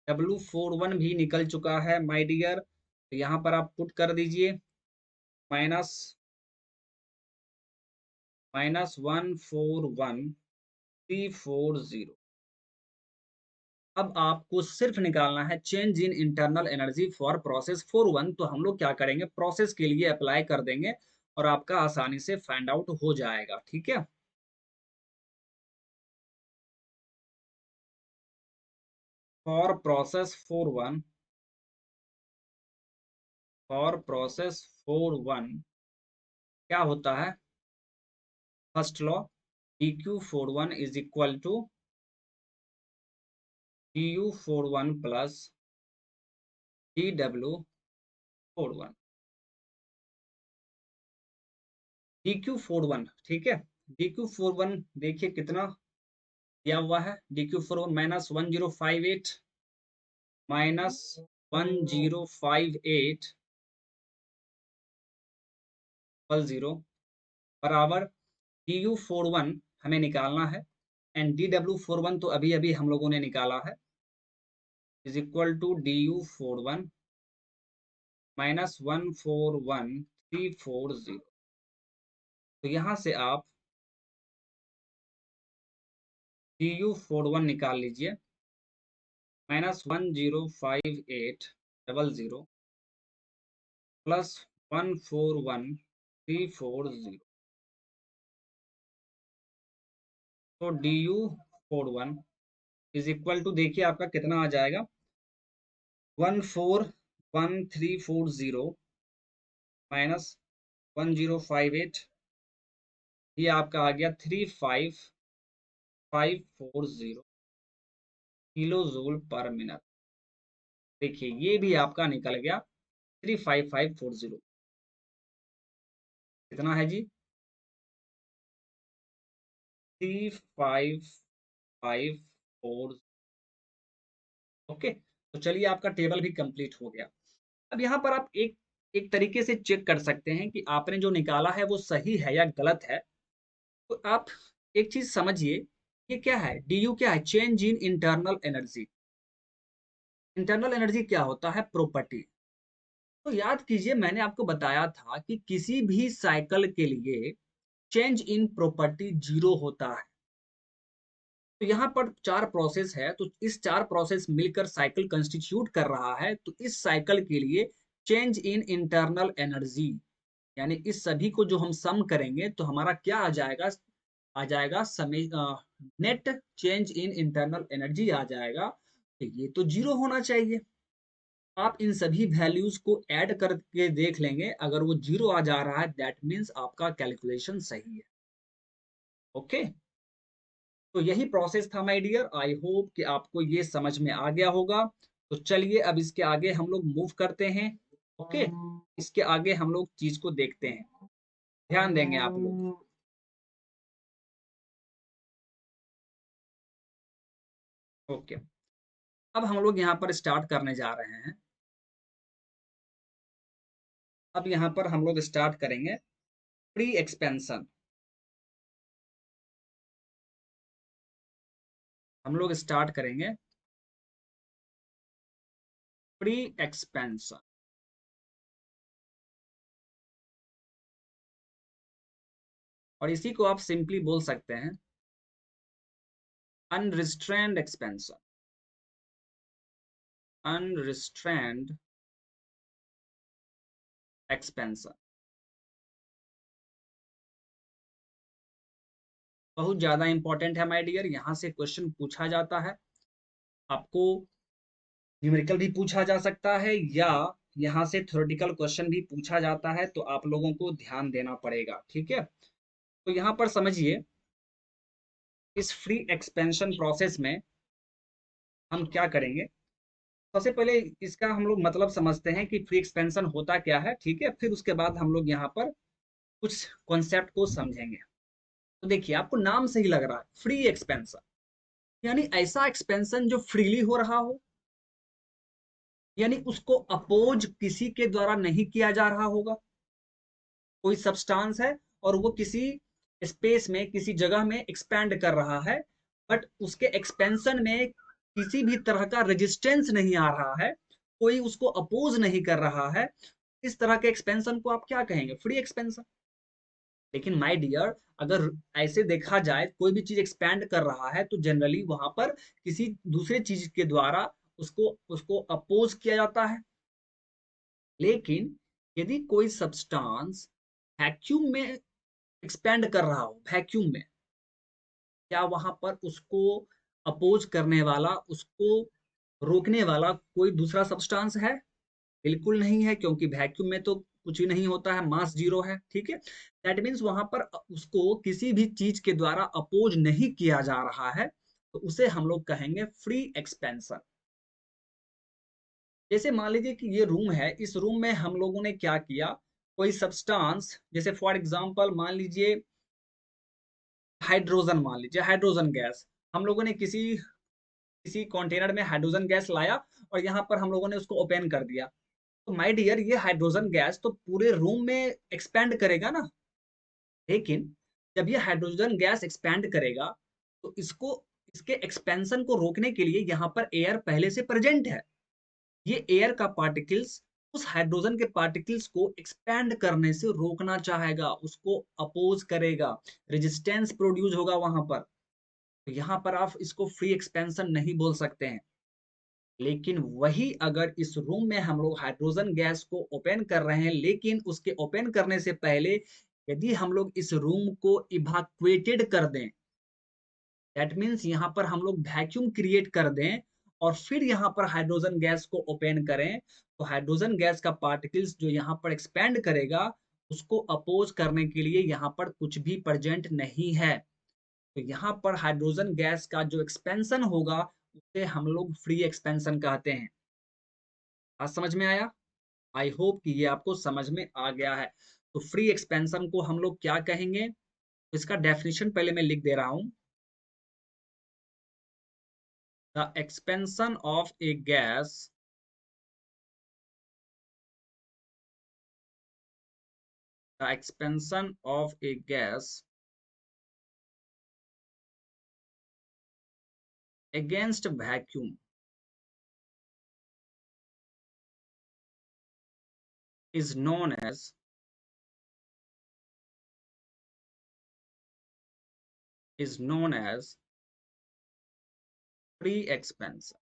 W41 भी निकल चुका है माय डियर। तो यहाँ पर आप पुट कर दीजिए, माइनस -141,340। अब आपको सिर्फ निकालना है change in internal energy for process 41। तो हम लोग क्या करेंगे, प्रोसेस के लिए अप्लाई कर देंगे और आपका आसानी से फाइंड आउट हो जाएगा, ठीक है। फॉर प्रोसेस 41, फॉर प्रोसेस 41 क्या होता है? First law, DQ41 is equal to DU41 plus DW41। DQ41, ठीक है। DQ41 देखिए कितना दिया हुआ है? DQ41 -1058 -1058 0 बराबर DU41 हमें निकालना है, एंड DW41 तो अभी अभी हम लोगों ने निकाला है, इज इक्वल टू DU41 -141,340। तो यहाँ से आप DU41 निकाल लीजिए, -105800 प्लस 141,340। तो DU41 इज इक्वल टू, देखिए आपका कितना आ जाएगा? 141,340 -1058, ये आपका आ गया 35,540 किलो जूल पर मिनट। देखिए ये भी आपका निकल गया 35,540। कितना है जी? 35,540। ओके, तो चलिए आपका टेबल भी कंप्लीट हो गया। अब यहाँ पर आप एक एक तरीके से चेक कर सकते हैं कि आपने जो निकाला है वो सही है या गलत है। तो आप एक चीज समझिए, ये क्या है? DU क्या है? Change in internal energy. Internal energy क्या होता है? प्रॉपर्टी। तो याद कीजिए, मैंने आपको बताया था कि किसी भी साइकिल के लिए चेंज इन प्रॉपर्टी जीरो होता है। तो यहाँ पर 4 प्रोसेस है, तो इस 4 प्रोसेस मिलकर साइकिल कंस्टिट्यूट कर रहा है। तो इस साइकिल के लिए चेंज इन इंटरनल एनर्जी, यानी इस सभी को जो हम सम करेंगे तो हमारा क्या आ जाएगा समय, net change in internal energy आ जाएगा। तो ये तो जीरो होना चाहिए। आप इन सभी वैल्यूज को ऐड करके देख लेंगे, अगर वो जीरो आ जा रहा है दैट मीन्स आपका कैलकुलेशन सही है। ओके, तो यही प्रोसेस था माय डियर। आई होप कि आपको ये समझ में आ गया होगा। तो चलिए अब इसके आगे हम लोग मूव करते हैं। ओके, इसके आगे हम लोग चीज को देखते हैं, ध्यान देंगे आप लोग। ओके, अब हम लोग यहाँ पर स्टार्ट करने जा रहे हैं। अब यहाँ पर हम लोग स्टार्ट करेंगे प्री एक्सपेंशन। हम लोग स्टार्ट करेंगे प्री एक्सपेंशन। और इसी को आप सिंपली बोल सकते हैं अनरिस्ट्रेन्ड एक्सपेंशन। अनरिस्ट्रेन्ड एक्सपेंशन बहुत ज्यादा इंपॉर्टेंट है माय डियर। यहाँ से क्वेश्चन पूछा जाता है, आपको न्यूमेरिकल भी पूछा जा सकता है या यहाँ से थ्योरेटिकल क्वेश्चन भी पूछा जाता है। तो आप लोगों को ध्यान देना पड़ेगा, ठीक है। तो यहाँ पर समझिए, इस फ्री एक्सपेंशन प्रोसेस में हम क्या करेंगे। सबसे पहले इसका हम लोग मतलब समझते हैं कि फ्री एक्सपेंशन होता क्या है, ठीक है। फिर उसके बाद हम लोग यहाँ पर कुछ कॉन्सेप्ट को समझेंगे। तो देखिए, आपको नाम से ही लग रहा है फ्री एक्सपेंशन, यानी ऐसा एक्सपेंशन जो फ्रीली हो रहा हो, यानी उसको अपोज किसी के द्वारा नहीं किया जा रहा होगा। कोई सब्सटेंस है और वो किसी स्पेस में, किसी जगह में एक्सपैंड कर रहा है, बट उसके एक्सपेंशन में किसी भी तरह का रेजिस्टेंस नहीं आ रहा है, कोई उसको अपोज नहीं कर रहा है। इस तरह के एक्सपेंशन को आप क्या कहेंगे? Free expansion. लेकिन माय डियर, अगर ऐसे देखा जाए कोई भी चीज एक्सपैंड कर रहा है तो जनरली वहां पर किसी दूसरे चीज के द्वारा उसको उसको अपोज किया जाता है। लेकिन यदि कोई सब्सटेंस वैक्यूम में एक्सपेंड कर रहा हो, वैक्यूम में, क्या वहां पर उसको अपोज करने वाला, उसको रोकने वाला कोई दूसरा सब्सटेंस है? बिल्कुल नहीं है, क्योंकि वैक्यूम में तो कुछ भी नहीं होता है, मास जीरो है, ठीक है। दैट मीन्स वहां पर उसको किसी भी चीज के द्वारा अपोज नहीं किया जा रहा है, तो उसे हम लोग कहेंगे फ्री एक्सपेंशन। जैसे मान लीजिए कि ये रूम है, इस रूम में हम लोगों ने क्या किया, कोई सब्सटेंस, जैसे फॉर एग्जांपल मान लीजिए हाइड्रोजन, मान लीजिए हाइड्रोजन गैस, हम लोगों ने किसी किसी कंटेनर में हाइड्रोजन गैस लाया और यहाँ पर हम लोगों ने उसको ओपन कर दिया। तो माय डियर, ये हाइड्रोजन गैस तो पूरे रूम में एक्सपैंड करेगा ना। लेकिन जब ये हाइड्रोजन गैस एक्सपैंड करेगा तो इसको, इसके एक्सपेंशन को रोकने के लिए यहाँ पर एयर पहले से प्रेजेंट है। ये एयर का पार्टिकल्स उस हाइड्रोजन के पार्टिकल्स को एक्सपैंड करने से रोकना चाहेगा, उसको अपोज करेगा, रेजिस्टेंस प्रोड्यूस होगा वहां पर। तो यहाँ पर आप इसको फ्री एक्सपेंशन नहीं बोल सकते हैं। लेकिन वही अगर इस रूम में हम लोग हाइड्रोजन गैस को ओपन कर रहे हैं, लेकिन उसके ओपन करने से पहले यदि हम लोग इस रूम को इवाक्वेटेड कर दें, दैट मीन्स यहाँ पर हम लोग वैक्यूम क्रिएट कर दें और फिर यहाँ पर हाइड्रोजन गैस को ओपन करें, तो हाइड्रोजन गैस का पार्टिकल्स जो यहाँ पर एक्सपैंड करेगा, उसको अपोज करने के लिए यहाँ पर कुछ भी प्रेजेंट नहीं है। तो यहाँ पर हाइड्रोजन गैस का जो एक्सपेंशन होगा उसे हम लोग फ्री एक्सपेंशन कहते हैं। आज समझ में आया? आई होप कि ये आपको समझ में आ गया है। तो फ्री एक्सपेंशन को हम लोग क्या कहेंगे? इसका डेफिनेशन पहले मैं लिख दे रहा हूं। The expansion of A gas, the expansion of A gas against vacuum is known as is known as free expansion,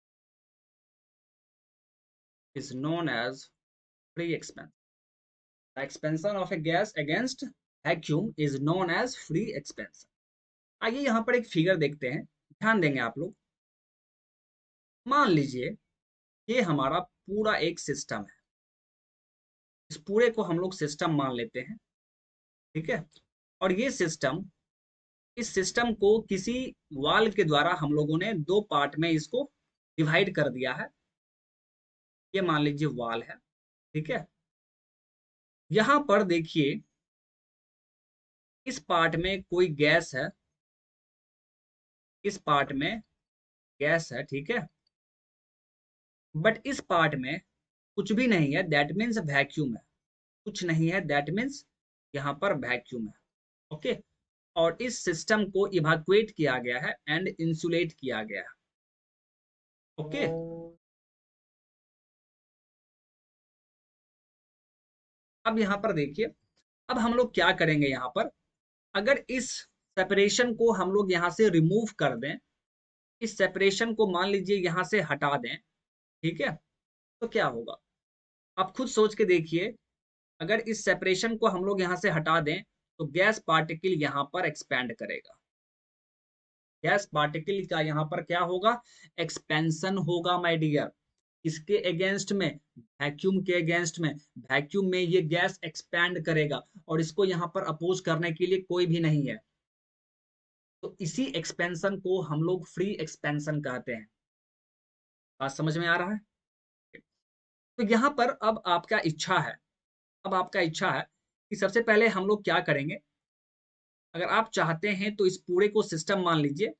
is known as free expansion. The expansion of a gas against vacuum is known as free expansion. आइए यहाँ पर एक figure देखते हैं, ध्यान देंगे आप लोग। मान लीजिए ये हमारा पूरा एक सिस्टम है, इस पूरे को हम लोग सिस्टम मान लेते हैं, ठीक है। और ये सिस्टम, इस सिस्टम को किसी वाल के द्वारा हम लोगों ने दो पार्ट में इसको डिवाइड कर दिया है। ये मान लीजिए वाल है, ठीक है। यहाँ पर देखिए इस पार्ट में कोई गैस है, इस पार्ट में गैस है, ठीक है। बट इस पार्ट में कुछ भी नहीं है, दैट मीन्स वैक्यूम है। कुछ नहीं है, दैट मीन्स यहाँ पर वैक्यूम है, ओके। और इस सिस्टम को इवैक्यूएट किया गया है एंड इंसुलेट किया गया है, ओके। अब यहाँ पर देखिए, अब हम लोग क्या करेंगे यहाँ पर, अगर इस सेपरेशन को हम लोग यहाँ से रिमूव कर दें, इस सेपरेशन को मान लीजिए यहाँ से हटा दें, ठीक है, तो क्या होगा आप खुद सोच के देखिए। अगर इस सेपरेशन को हम लोग यहाँ से हटा दें तो गैस पार्टिकल यहाँ पर एक्सपैंड करेगा। गैस पार्टिकल का यहाँ पर क्या होगा, एक्सपेंशन होगा माय डियर। इसके अगेंस्ट में, वैक्यूम के अगेंस्ट में, वैक्यूम में ये गैस एक्सपैंड करेगा और इसको यहाँ पर अपोज करने के लिए कोई भी नहीं है। तो इसी एक्सपेंशन को हम लोग फ्री एक्सपेंशन कहते हैं। बात समझ में आ रहा है? तो यहाँ पर अब आपका इच्छा है, अब आपका इच्छा है कि सबसे पहले हम लोग क्या करेंगे। अगर आप चाहते हैं तो इस पूरे को सिस्टम मान लीजिए,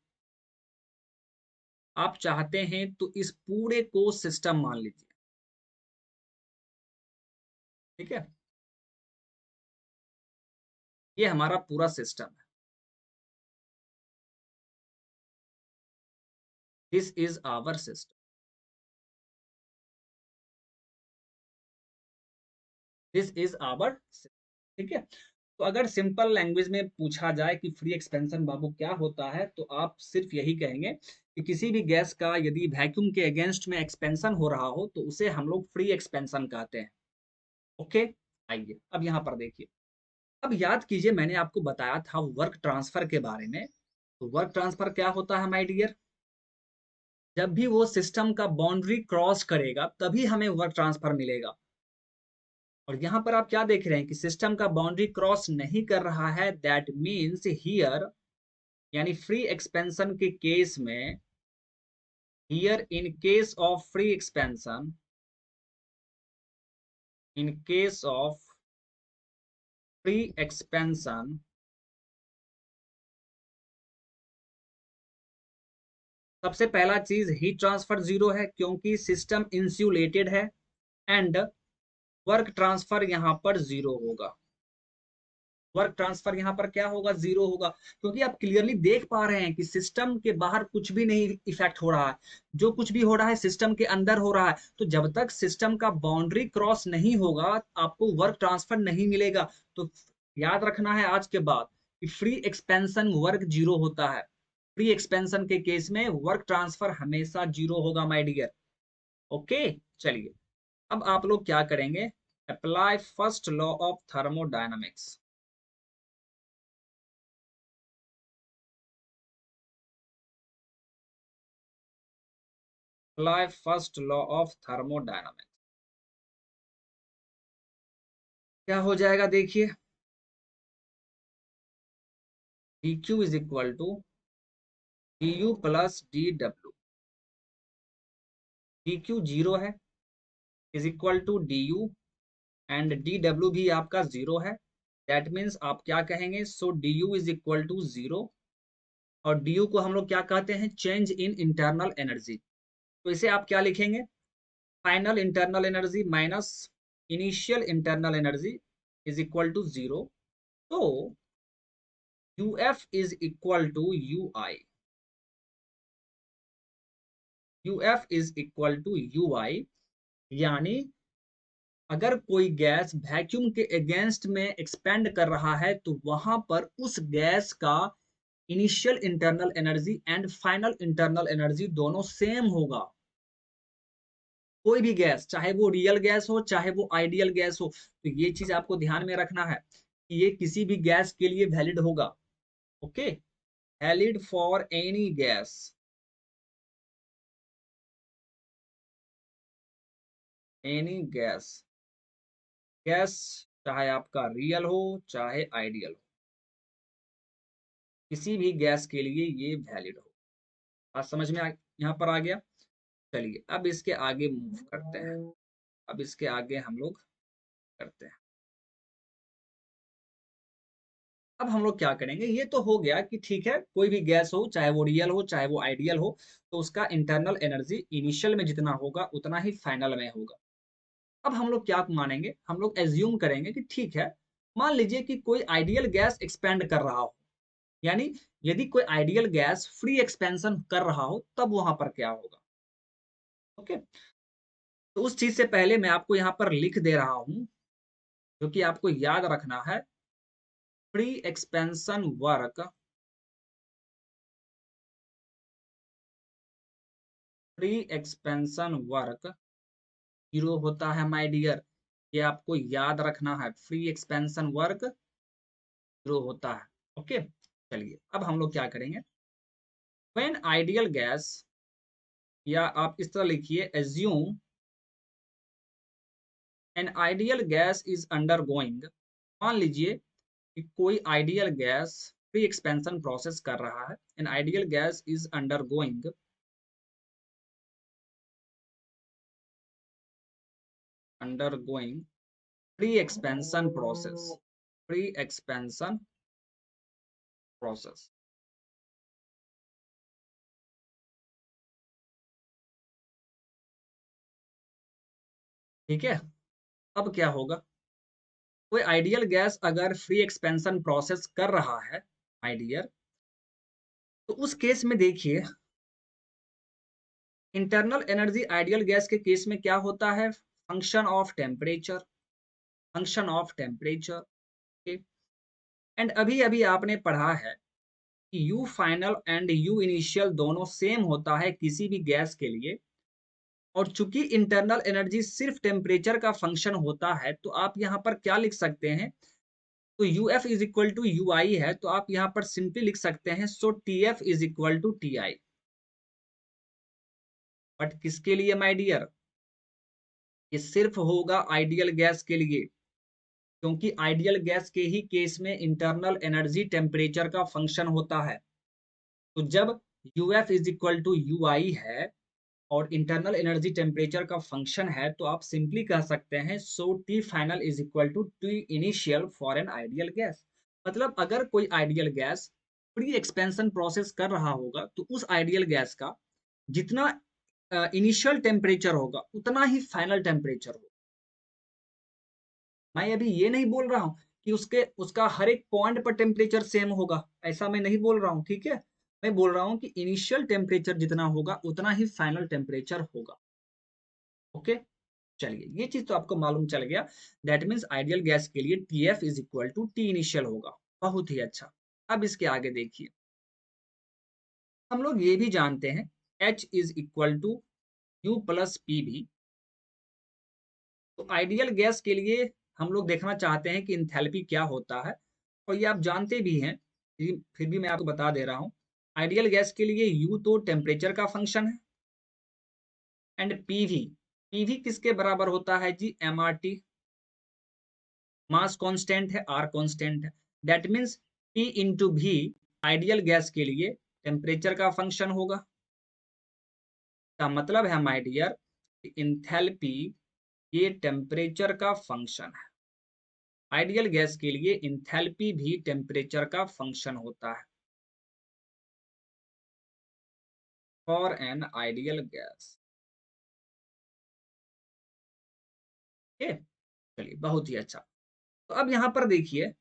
आप चाहते हैं तो इस पूरे को सिस्टम मान लीजिए, ठीक है। ये हमारा पूरा सिस्टम है, this is our system, this is our, ठीक है। तो अगर सिंपल लैंग्वेज में पूछा जाए कि फ्री एक्सपेंशन बाबू क्या होता है, तो आप सिर्फ यही कहेंगे कि किसी भी गैस का यदि वैक्यूम के अगेंस्ट में एक्सपेंशन हो रहा हो तो उसे हम लोग फ्री एक्सपेंशन कहते हैं, ओके। आइए अब यहाँ पर देखिए, अब याद कीजिए मैंने आपको बताया था वर्क ट्रांसफर के बारे में। तो वर्क ट्रांसफर क्या होता है माय डियर, जब भी वो सिस्टम का बाउंड्री क्रॉस करेगा तभी हमें वर्क ट्रांसफर मिलेगा। और यहाँ पर आप क्या देख रहे हैं कि सिस्टम का बाउंड्री क्रॉस नहीं कर रहा है, दैट मीन्स हियर, यानी फ्री एक्सपेंशन के केस में, here in case of free expansion, in case of free expansion, सबसे पहला चीज हीट ट्रांसफर जीरो है क्योंकि सिस्टम इंसुलेटेड है, एंड वर्क ट्रांसफर यहाँ पर जीरो होगा। वर्क ट्रांसफर यहाँ पर क्या होगा, जीरो होगा, क्योंकि आप क्लियरली देख पा रहे हैं कि सिस्टम के बाहर कुछ भी नहीं इफेक्ट हो रहा है, जो कुछ भी हो रहा है सिस्टम के अंदर हो रहा है। तो जब तक सिस्टम का बाउंड्री क्रॉस नहीं होगा आपको वर्क ट्रांसफर नहीं मिलेगा। तो याद रखना है आज के बाद कि फ्री एक्सपेंशन वर्क जीरो होता है, फ्री एक्सपेंशन के केस में वर्क ट्रांसफर हमेशा जीरो होगा माय डियर, ओके। चलिए अब आप लोग क्या करेंगे, apply first law of thermodynamics. Apply first law of thermodynamics. क्या हो जाएगा देखिए, D Q is equal to D U plus D W. D Q zero है, is equal to D U, and D W भी आपका zero है। That means आप क्या कहेंगे, so D U is equal to zero. और D U को हम लोग क्या कहते हैं, चेंज इन इंटरनल एनर्जी। तो इसे आप क्या लिखेंगे, final internal energy minus initial internal energy is equal to zero. तो U F is equal to U I, U F is equal to U I. यानी अगर कोई गैस वैक्यूम के अगेंस्ट में एक्सपेंड कर रहा है तो वहां पर उस गैस का initial internal energy and final internal energy दोनों सेम होगा। कोई भी गैस, चाहे वो रियल गैस हो चाहे वो आइडियल गैस हो, तो ये चीज आपको ध्यान में रखना है कि ये किसी भी गैस के लिए वैलिड होगा। Okay, valid for any gas. Any gas, gas चाहे आपका रियल हो चाहे आइडियल हो, किसी भी गैस के लिए ये वैलिड हो। बात समझ में यहाँ पर आ गया। चलिए अब इसके आगे मूव करते हैं। अब इसके आगे हम लोग करते हैं। अब हम लोग क्या करेंगे, ये तो हो गया कि ठीक है कोई भी गैस हो चाहे वो रियल हो चाहे वो आइडियल हो, तो उसका इंटरनल एनर्जी इनिशियल में जितना होगा उतना ही फाइनल में होगा। अब हम लोग क्या मानेंगे, हम लोग एज्यूम करेंगे कि ठीक है, मान लीजिए कि कोई आइडियल गैस एक्सपेंड कर रहा हो, यानी यदि कोई आइडियल गैस फ्री एक्सपेंशन कर रहा हो तब वहां पर क्या होगा। ओके, तो उस चीज से पहले मैं आपको यहाँ पर लिख दे रहा हूं, जो कि आपको याद रखना है। Free expansion work, free expansion work zero होता है माय डियर, ये आपको याद रखना है। फ्री एक्सपेंशन वर्क जीरो होता है। ओके, चलिए अब हम लोग क्या करेंगे, व्हेन आइडियल गैस, या आप इस तरह लिखिए, assume N ideal gas is undergoing. मान लीजिए कि कोई ideal gas free expansion process कर रहा है। N ideal gas is undergoing, undergoing free expansion process, free expansion process. ठीक है, अब क्या होगा, कोई आइडियल गैस अगर फ्री एक्सपेंशन प्रोसेस कर रहा है आइडियल, तो उस केस में देखिए इंटरनल एनर्जी आइडियल गैस के केस में क्या होता है, function of temperature, function of temperature. And अभी अभी आपने पढ़ा है कि you final and you initial दोनों सेम होता है किसी भी गैस के लिए। और चूंकि इंटरनल एनर्जी सिर्फ टेम्परेचर का फंक्शन होता है, तो आप यहाँ पर क्या लिख सकते हैं, तो U F is equal to U I है, तो आप यहाँ पर सिंपली लिख सकते हैं so T F is equal to T I. But किसके लिए माय डियर, ये सिर्फ होगा आइडियल गैस के लिए, क्योंकि आइडियल गैस के ही केस में इंटरनल एनर्जी टेम्परेचर का फंक्शन होता है। तो जब U F is equal to U I है और इंटरनल एनर्जी टेम्परेचर का फंक्शन है, तो आप सिंपली कह सकते हैं so T final is equal to T initial for an ideal gas. मतलब अगर कोई ideal gas free expansion process कर रहा होगा, तो उस आइडियल गैस का जितना इनिशियल टेम्परेचर होगा उतना ही फाइनल टेम्परेचर होगा। मैं अभी ये नहीं बोल रहा हूँ कि उसके उसका हर एक पॉइंट पर टेम्परेचर सेम होगा, ऐसा मैं नहीं बोल रहा हूँ। ठीक है, मैं बोल रहा हूँ कि इनिशियल टेम्परेचर जितना होगा उतना ही फाइनल टेम्परेचर होगा। ओके, चलिए ये चीज तो आपको मालूम चल गया। दैट मीन्स आइडियल गैस के लिए T F is equal to T initial होगा। बहुत ही अच्छा। अब इसके आगे देखिए, हम लोग ये भी जानते हैं H is equal to U plus P भी। तो आइडियल गैस के लिए हम लोग देखना चाहते हैं कि इंथैल्पी क्या होता है, और ये आप जानते भी हैं, फिर भी मैं आपको बता दे रहा हूँ। आइडियल गैस के लिए यू तो टेम्परेचर का फंक्शन है, एंड पीवी, पीवी किसके बराबर होता है जी, M R T, mass constant है, आर कांस्टेंट है। दैट मीन्स पी इंटू भी आइडियल गैस के लिए टेम्परेचर का फंक्शन होगा। का मतलब है माय डियर, इंथैल्पी ये टेम्परेचर का फंक्शन है। आइडियल गैस के लिए इंथैल्पी भी टेम्परेचर का फंक्शन होता है फॉर एन आइडियल गैस। ठीक, चलिए बहुत ही अच्छा। तो अब यहां पर देखिए,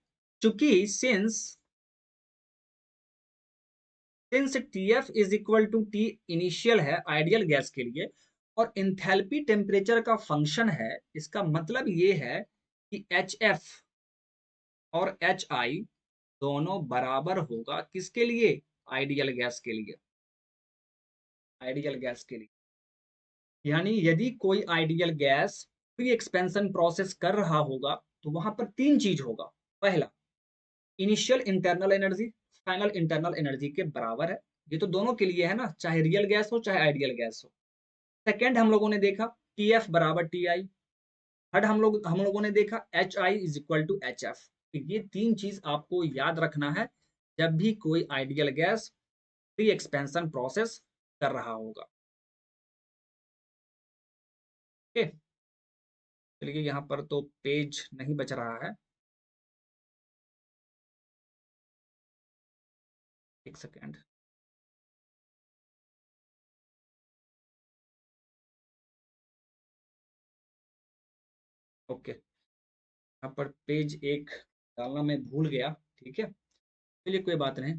चूंकि since since T F is equal to T initial है आइडियल गैस के लिए, और इंथैल्पी टेम्परेचर का फंक्शन है, इसका मतलब ये है कि एच एफ और एच आई दोनों बराबर होगा किसके लिए? आइडियल गैस के लिए। आइडियल गैस के लिए यानी यदि कोई ideal gas free expansion process कर रहा होगा तो वहां पर तीन चीज होगा। पहला, initial internal energy final internal energy के बराबर है। ये तो दोनों के लिए है ना, चाहे रियल गैस हो चाहे आइडियल गैस हो। सेकेंड हम लोगों ने देखा टी एफ बराबर टी आई। थर्ड हम लोगों ने देखा H I is equal to H F. ये तीन चीज आपको याद रखना है जब भी कोई ideal gas free expansion process कर रहा होगा। ओके, चलिए यहाँ पर तो पेज नहीं बच रहा है, एक सेकेंड। ओके, यहाँ पर पेज एक डालना मैं भूल गया। ठीक है, चलिए कोई बात नहीं,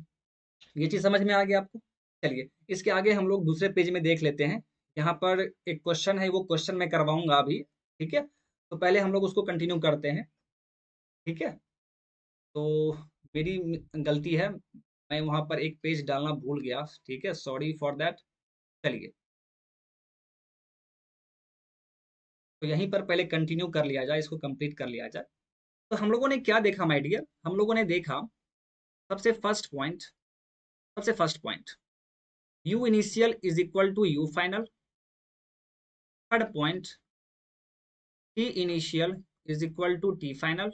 ये चीज समझ में आ गया आपको। चलिए इसके आगे हम लोग दूसरे पेज में देख लेते हैं। यहाँ पर एक क्वेश्चन है, वो क्वेश्चन मैं करवाऊंगा अभी। ठीक है, तो पहले हम लोग उसको कंटिन्यू करते हैं। ठीक है, तो मेरी गलती है, मैं वहां पर एक पेज डालना भूल गया। ठीक है, सॉरी फॉर दैट। चलिए, तो यहीं पर पहले कंटिन्यू कर लिया जाए, इसको कंप्लीट कर लिया जाए। तो हम लोगों ने क्या देखा माय डियर? हम लोगों ने देखा सबसे फर्स्ट पॉइंट, सबसे first point, U initial is equal to U final. Third point, T initial is equal to T final.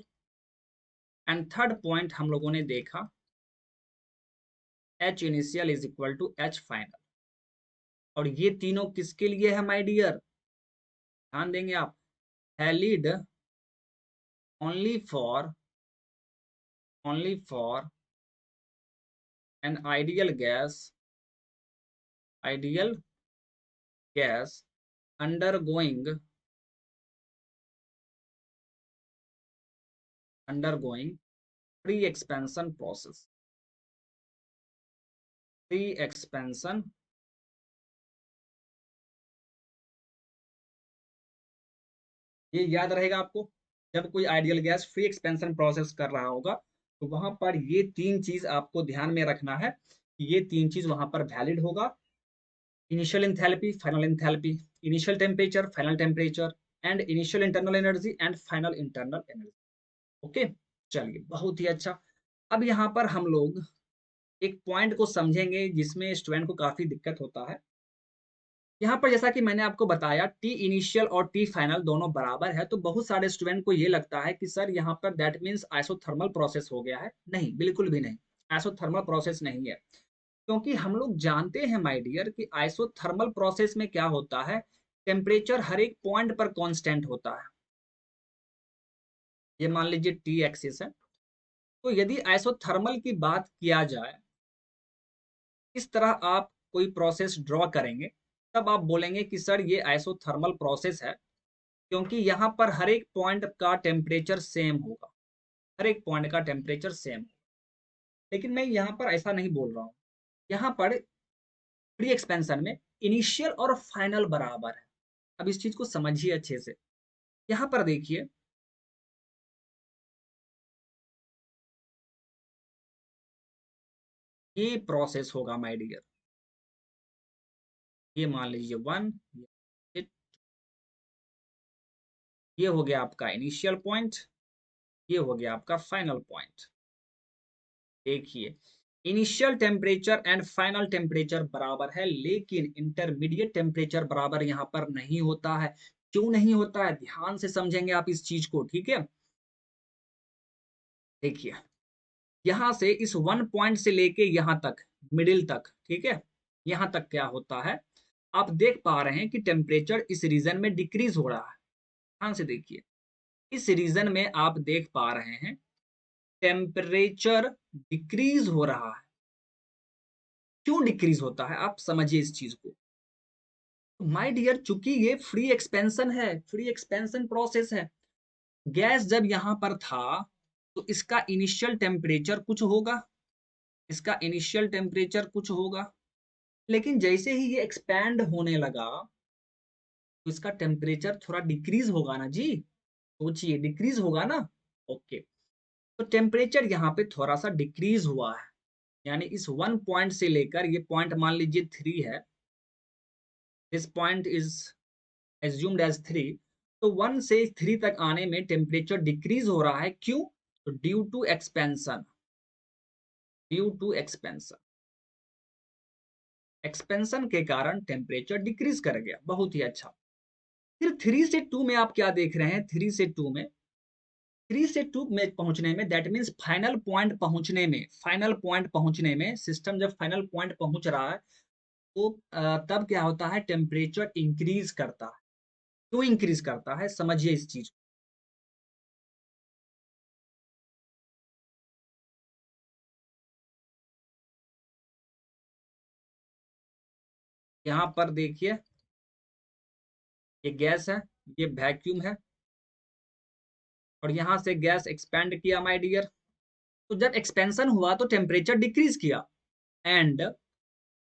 And third point हम लोगों ने देखा H initial is equal to H final. और ये तीनों किसके लिए है माय डियर? ध्यान देंगे आप, valid only for, only for an ideal gas, ideal gas undergoing, undergoing free expansion process, free expansion, ये याद रहेगा आपको। जब कोई ideal gas free expansion process कर रहा होगा तो वहां पर ये तीन चीज आपको ध्यान में रखना है कि ये तीन चीज वहां पर वैलिड होगा। Initial enthalpy, final enthalpy, initial temperature, final temperature, and initial internal energy and final internal energy. Okay, चलिए बहुत ही अच्छा। अब यहाँ पर हम लोग एक पॉइंट को समझेंगे जिसमें स्टूडेंट को काफी दिक्कत होता है। यहाँ पर जैसा कि मैंने आपको बताया टी इनिशियल और टी फाइनल दोनों बराबर है, तो बहुत सारे स्टूडेंट को ये लगता है कि सर यहाँ पर दैट मीन्स आइसोथर्मल प्रोसेस हो गया है। नहीं, बिल्कुल भी नहीं, आइसोथर्मल प्रोसेस नहीं है। क्योंकि हम लोग जानते हैं माय डियर कि आइसोथर्मल प्रोसेस में क्या होता है, टेम्परेचर हर एक पॉइंट पर कांस्टेंट होता है। ये मान लीजिए टी एक्सिस है, तो यदि आइसोथर्मल की बात किया जाए, इस तरह आप कोई प्रोसेस ड्रॉ करेंगे, तब आप बोलेंगे कि सर ये आइसोथर्मल प्रोसेस है, क्योंकि यहाँ पर हर एक पॉइंट का टेम्परेचर सेम होगा, हर एक पॉइंट का टेम्परेचर सेम। लेकिन मैं यहाँ पर ऐसा नहीं बोल रहा हूँ। यहाँ पर प्री एक्सपेंशन में इनिशियल और फाइनल बराबर है। अब इस चीज को समझिए अच्छे से। यहाँ पर देखिए, ये प्रोसेस होगा माय डियर, ये मान लीजिए वन, ये हो गया आपका इनिशियल पॉइंट, ये हो गया आपका फाइनल पॉइंट। देखिए, initial temperature and final temperature बराबर है, लेकिन इंटरमीडिएट टेम्परेचर बराबर यहाँ पर नहीं होता है। क्यों नहीं होता है, ध्यान से समझेंगे आप इस चीज को। ठीक है, देखिए यहाँ से इस वन पॉइंट से लेके यहाँ तक, मिडिल तक, ठीक है, यहाँ तक क्या होता है, आप देख पा रहे हैं कि टेम्परेचर इस रीजन में डिक्रीज हो रहा है। ध्यान से देखिए, इस रीजन में आप देख पा रहे हैं टेम्परेचर डिक्रीज हो रहा है। क्यों डिक्रीज होता है, आप समझिए इस चीज को। माय डियर, चूंकि ये फ्री एक्सपेंशन है, फ्री एक्सपेंशन प्रोसेस है, गैस जब यहाँ पर था तो इसका इनिशियल टेम्परेचर कुछ होगा, इसका इनिशियल टेम्परेचर कुछ होगा, लेकिन जैसे ही ये एक्सपैंड होने लगा तो इसका टेम्परेचर थोड़ा डिक्रीज होगा ना जी। सोचिए, डिक्रीज होगा ना। ओके, तो टेम्परेचर यहाँ पे थोड़ा सा डिक्रीज हुआ है, यानी इस 1 पॉइंट से लेकर ये पॉइंट मान लीजिए 3 है, this point is assumed as 3, तो 1 से 3 तक आने में टेम्परेचर डिक्रीज हो रहा है, क्यों? तो due to expansion, due to expansion, expansion के कारण टेम्परेचर डिक्रीज कर गया, बहुत ही अच्छा। फिर 3 से 2 में आप क्या देख रहे हैं? 3 से 2 में पहुंचने में, दैट मीन्स फाइनल पॉइंट पहुंचने में, फाइनल पॉइंट पहुंचने में सिस्टम जब फाइनल पॉइंट पहुंच रहा है तो तब क्या होता है? टेम्परेचर इंक्रीज करता है। क्यों इंक्रीज करता है, समझिए इस चीज को। यहाँ पर देखिए, ये गैस है, ये वैक्यूम है, और यहाँ से गैस एक्सपेंड किया माय डियर। तो जब एक्सपेंशन हुआ तो टेम्परेचर डिक्रीज किया, एंड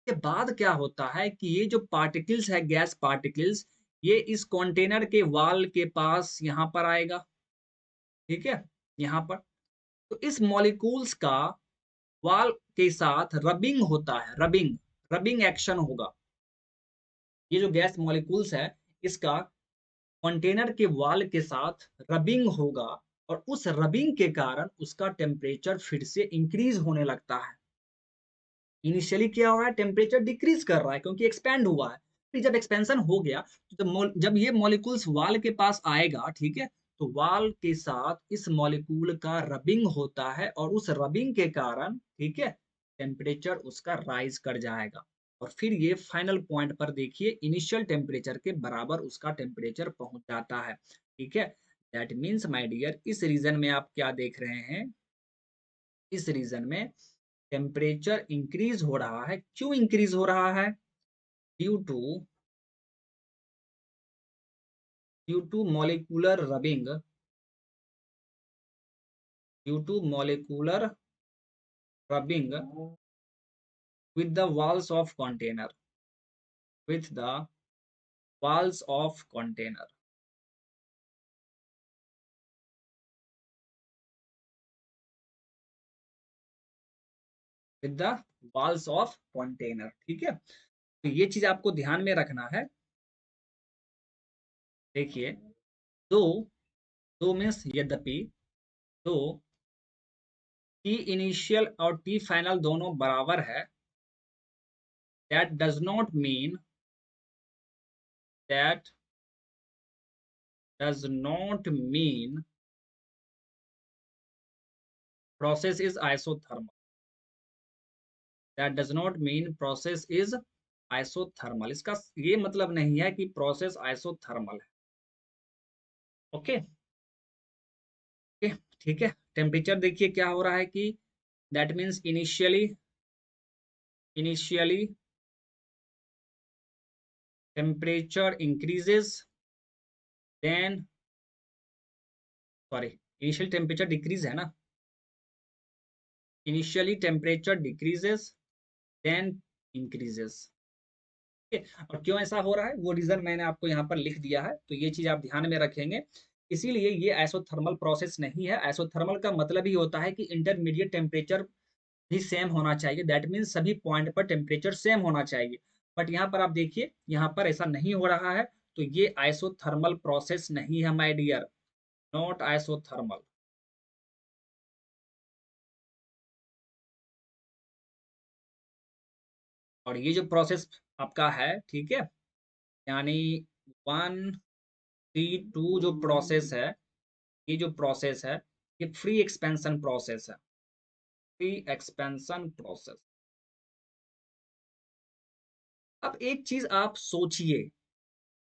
के बाद क्या होता है कि ये जो पार्टिकल्स है, गैस पार्टिकल्स, ये इस कंटेनर के वॉल के पास यहाँ पर आएगा, ठीक है, यहाँ पर। तो इस मॉलिक्यूल्स का वॉल के साथ रबिंग होता है, रबिंग, रबिंग एक्शन होगा। ये जो गैस मॉलिक्यूल्स है, इसका कंटेनर के वॉल के साथ रबिंग होगा, और उस रबिंग के कारण उसका टेम्परेचर फिर से इंक्रीज होने लगता है। इनिशियली क्या हो रहा है? टेम्परेचर डिक्रीज कर रहा है क्योंकि एक्सपैंड हुआ है। फिर जब एक्सपेंशन हो गया तो जब ये मॉलिक्यूल्स वॉल के पास आएगा, ठीक है, तो वॉल के साथ इस मॉलिक्यूल का रबिंग होता है, और उस रबिंग के कारण, ठीक है, टेम्परेचर उसका राइज कर जाएगा, और फिर ये फाइनल पॉइंट पर देखिए इनिशियल टेम्परेचर के बराबर उसका टेम्परेचर पहुंच जाता है, ठीक है। दैट मीन्स माय डियर, इस रीजन में आप क्या देख रहे हैं? इस रीजन में टेम्परेचर इंक्रीज हो रहा है। क्यों इंक्रीज हो रहा है? Due to, due to molecular rubbing, due to molecular rubbing with the walls of container, with the walls of container, with the walls of container, ठीक है। तो ये चीज आपको ध्यान में रखना है। देखिए, दो, दो मीन्स यद्यपि, दो टी इनिशियल और टी फाइनल दोनों बराबर है, that does not mean, that does not mean process is isothermal, that does not mean process is isothermal। इसका ये मतलब नहीं है कि प्रोसेस आइसोथर्मल है। ओके, ओके, ठीक है। टेम्परेचर देखिए क्या हो रहा है कि that means initially, initially temperature increases, then, sorry, initial temperature decrease है ना, initially temperature decreases, then increases. और क्यों ऐसा हो रहा है वो रीजन मैंने आपको यहाँ पर लिख दिया है, तो ये चीज आप ध्यान में रखेंगे। इसीलिए ये आइसोथर्मल प्रोसेस नहीं है। आइसोथर्मल का मतलब ही होता है कि इंटरमीडिएट टेम्परेचर भी सेम होना चाहिए, दैट मीन्स सभी पॉइंट पर टेम्परेचर सेम होना चाहिए। बट यहाँ पर आप देखिए, यहाँ पर ऐसा नहीं हो रहा है, तो ये आइसोथर्मल प्रोसेस नहीं है माय डियर, नॉट आइसोथर्मल। और ये जो प्रोसेस आपका है, ठीक है, यानी 1 3 2 जो प्रोसेस है, ये जो प्रोसेस है, ये फ्री एक्सपेंशन प्रोसेस है, फ्री एक्सपेंशन प्रोसेस। अब एक चीज आप सोचिए,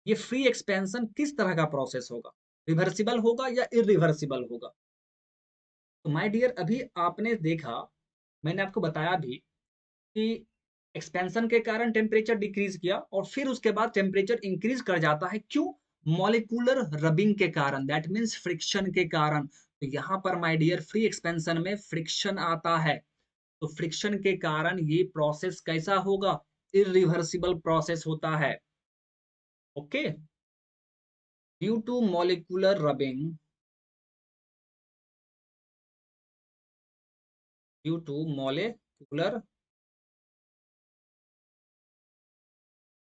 ये फ्री एक्सपेंशन किस तरह का प्रोसेस होगा? रिवर्सिबल होगा या इरिवर्सिबल होगा? तो माय डियर, अभी आपने देखा, मैंने आपको बताया भी कि एक्सपेंशन के कारण टेम्परेचर डिक्रीज किया, और फिर उसके बाद टेम्परेचर इंक्रीज कर जाता है, क्यों? मॉलिक्यूलर रबिंग के कारण, दैट मीन्स फ्रिक्शन के कारण। तो यहाँ पर माय डियर फ्री एक्सपेंशन में फ्रिक्शन आता है, तो फ्रिक्शन के कारण ये प्रोसेस कैसा होगा? इरिवर्सिबल प्रोसेस होता है। Okay, due to molecular rubbing, due to molecular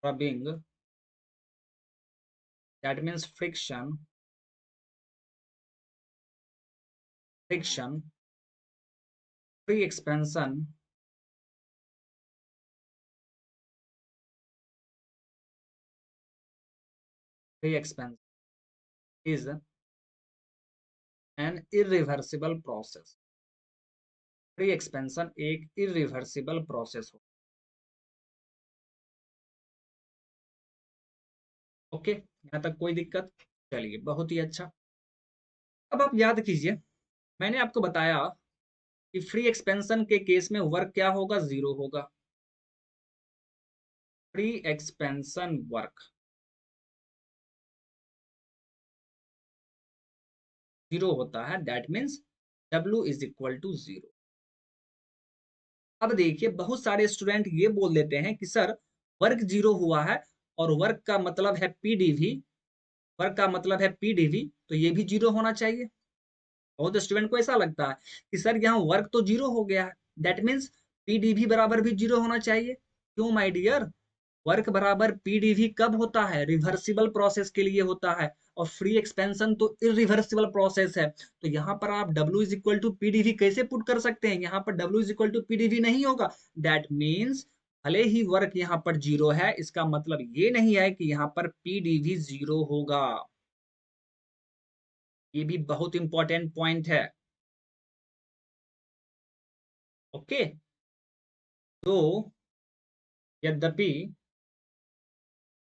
rubbing, that means friction, free expansion, free expansion is an irreversible process. Free expansion एक इरिवर्सिबल प्रोसेस हो। ओके, यहाँ तक कोई दिक्कत? चलिए, बहुत ही अच्छा। अब आप याद कीजिए, मैंने आपको बताया कि फ्री एक्सपेंशन के केस में वर्क क्या होगा? जीरो होगा। फ्री एक्सपेंशन वर्क जीरो होता है, that means W is equal to zero. अब देखिए, बहुत सारे स्टूडेंट ये बोल देते हैं कि सर वर्क जीरो हुआ है और वर्क का मतलब है पीडीवी, वर्क का मतलब है पीडीवी, तो ये भी जीरो होना चाहिए। बहुत स्टूडेंट को ऐसा लगता है कि सर यहाँ वर्क तो जीरो हो गया है, दैट मीन्स पीडीवी बराबर भी जीरो होना चाहिए। क्यों माय डियर? वर्क बराबर पीडीवी कब होता है? रिवर्सिबल प्रोसेस के लिए होता है, और फ्री एक्सपेंशन तो इरिवर्सिबल प्रोसेस है। तो यहाँ पर आप W is equal to PDV कैसे पुट कर सकते हैं? यहाँ पर W is equal to PDV नहीं होगा। दैट मीन्स भले ही वर्क यहाँ पर जीरो है, इसका मतलब ये नहीं है कि यहाँ पर पीडीवी जीरो होगा। ये भी बहुत इंपॉर्टेंट पॉइंट है। ओके, तो यद्यपि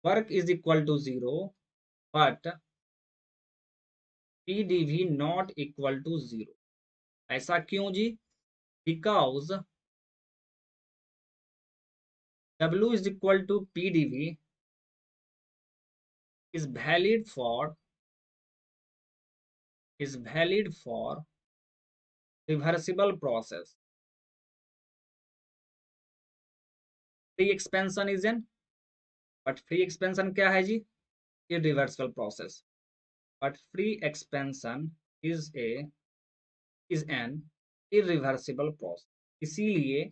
work is equal to zero, but P D V not equal to zero. ऐसा क्यों जी? Because W is equal to PdV is valid for reversible process. Free expansion is an, but free expansion क्या है जी? Irreversible process. But free expansion is an irreversible process. इसीलिए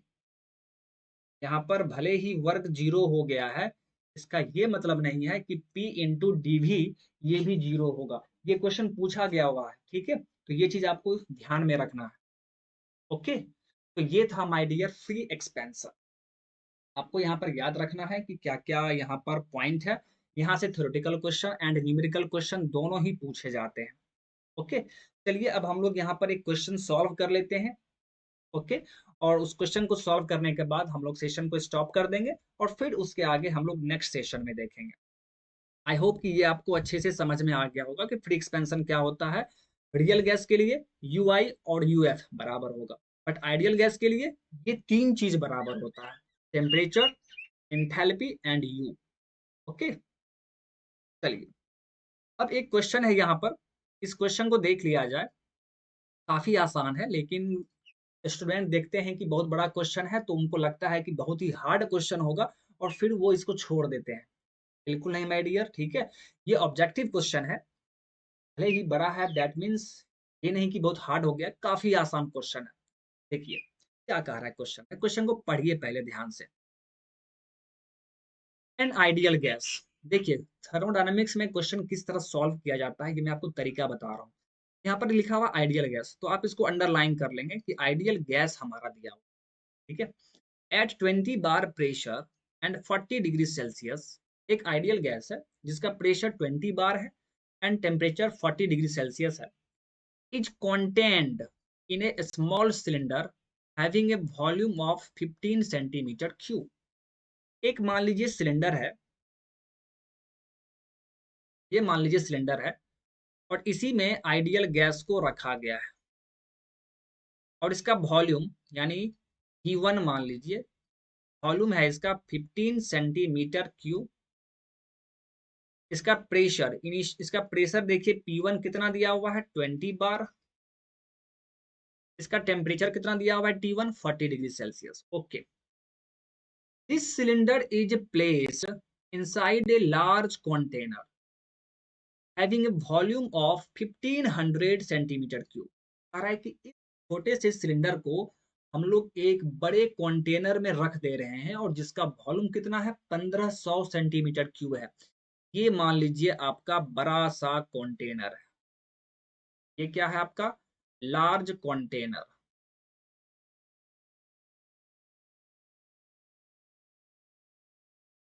यहाँ पर भले ही work zero हो गया है, इसका ये मतलब नहीं है कि P इंटू डी भी ये भी जीरो होगा। ये क्वेश्चन पूछा गया हुआ है, ठीक है? तो ये चीज आपको ध्यान में रखना है। ओके, तो ये था माय डियर फ्री एक्सपेंशन। आपको यहाँ पर याद रखना है कि क्या क्या यहाँ पर पॉइंट है। यहाँ से theoretical question and numerical question दोनों ही पूछे जाते हैं। ओके, चलिए अब हम लोग यहाँ पर एक क्वेश्चन सॉल्व कर लेते हैं। ओके, और उस क्वेश्चन को सॉल्व करने के बाद हम लोग सेशन को स्टॉप कर देंगे और फिर उसके आगे हम लोग नेक्स्ट सेशन में देखेंगे। आई होप कि ये आपको अच्छे से समझ में आ गया होगा कि फ्री एक्सपेंशन क्या होता है। रियल गैस के लिए UI और UF बराबर होगा, बट आइडियल गैस के लिए ये तीन चीज बराबर होता है, temperature, enthalpy and U। Okay, चलिए अब एक क्वेश्चन है यहाँ पर, इस क्वेश्चन को देख लिया जाए। काफी आसान है, लेकिन स्टूडेंट देखते हैं कि बहुत बड़ा क्वेश्चन है तो उनको लगता है कि बहुत ही हार्ड क्वेश्चन होगा और फिर वो इसको छोड़ देते हैं। बिल्कुल नहीं माय डियर, ठीक है? ये ऑब्जेक्टिव क्वेश्चन है, भले ही बड़ा है दैट मीन्स ये नहीं कि बहुत हार्ड हो गया, काफी आसान क्वेश्चन है। देखिए क्या कह रहा है क्वेश्चन, क्वेश्चन को पढ़िए पहले ध्यान से। एन आइडियल गैस, देखिए थर्मोडायनामिक्स में क्वेश्चन किस तरह सॉल्व किया जाता है, ये मैं आपको तरीका बता रहा हूँ। यहाँ पर लिखा हुआ आइडियल गैस, तो आप इसको अंडरलाइन कर लेंगे कि आइडियल गैस हमारा दिया हुआ, ठीक है? At 20 bar pressure and 40 degree Celsius, एक आइडियल गैस है जिसका प्रेशर 20 बार है एंड टेम्परेचर 40 डिग्री सेल्सियस है, is contained in a small cylinder having a volume of 15 centimetre cube. एक मान लीजिए सिलेंडर है, ये मान लीजिए सिलेंडर है और इसी में आइडियल गैस को रखा गया है और इसका वॉल्यूम यानी P1 मान लीजिए, वॉल्यूम है इसका 15 सेंटीमीटर क्यूब। इसका प्रेशर इसका प्रेशर देखिए P1 कितना दिया हुआ है 20 बार, इसका टेम्परेचर कितना दिया हुआ है T1 40 degree Celsius. Okay, this cylinder is placed inside a large container having a volume of 1500 centimetre cube. कह रहा है कि इस छोटे से सिलेंडर को हम लोग एक बड़े कंटेनर में रख दे रहे हैं और जिसका वॉल्यूम कितना है, 1500 सेंटीमीटर क्यूब है। ये मान लीजिए आपका बड़ा सा कंटेनर है। ये क्या है आपका? Large container.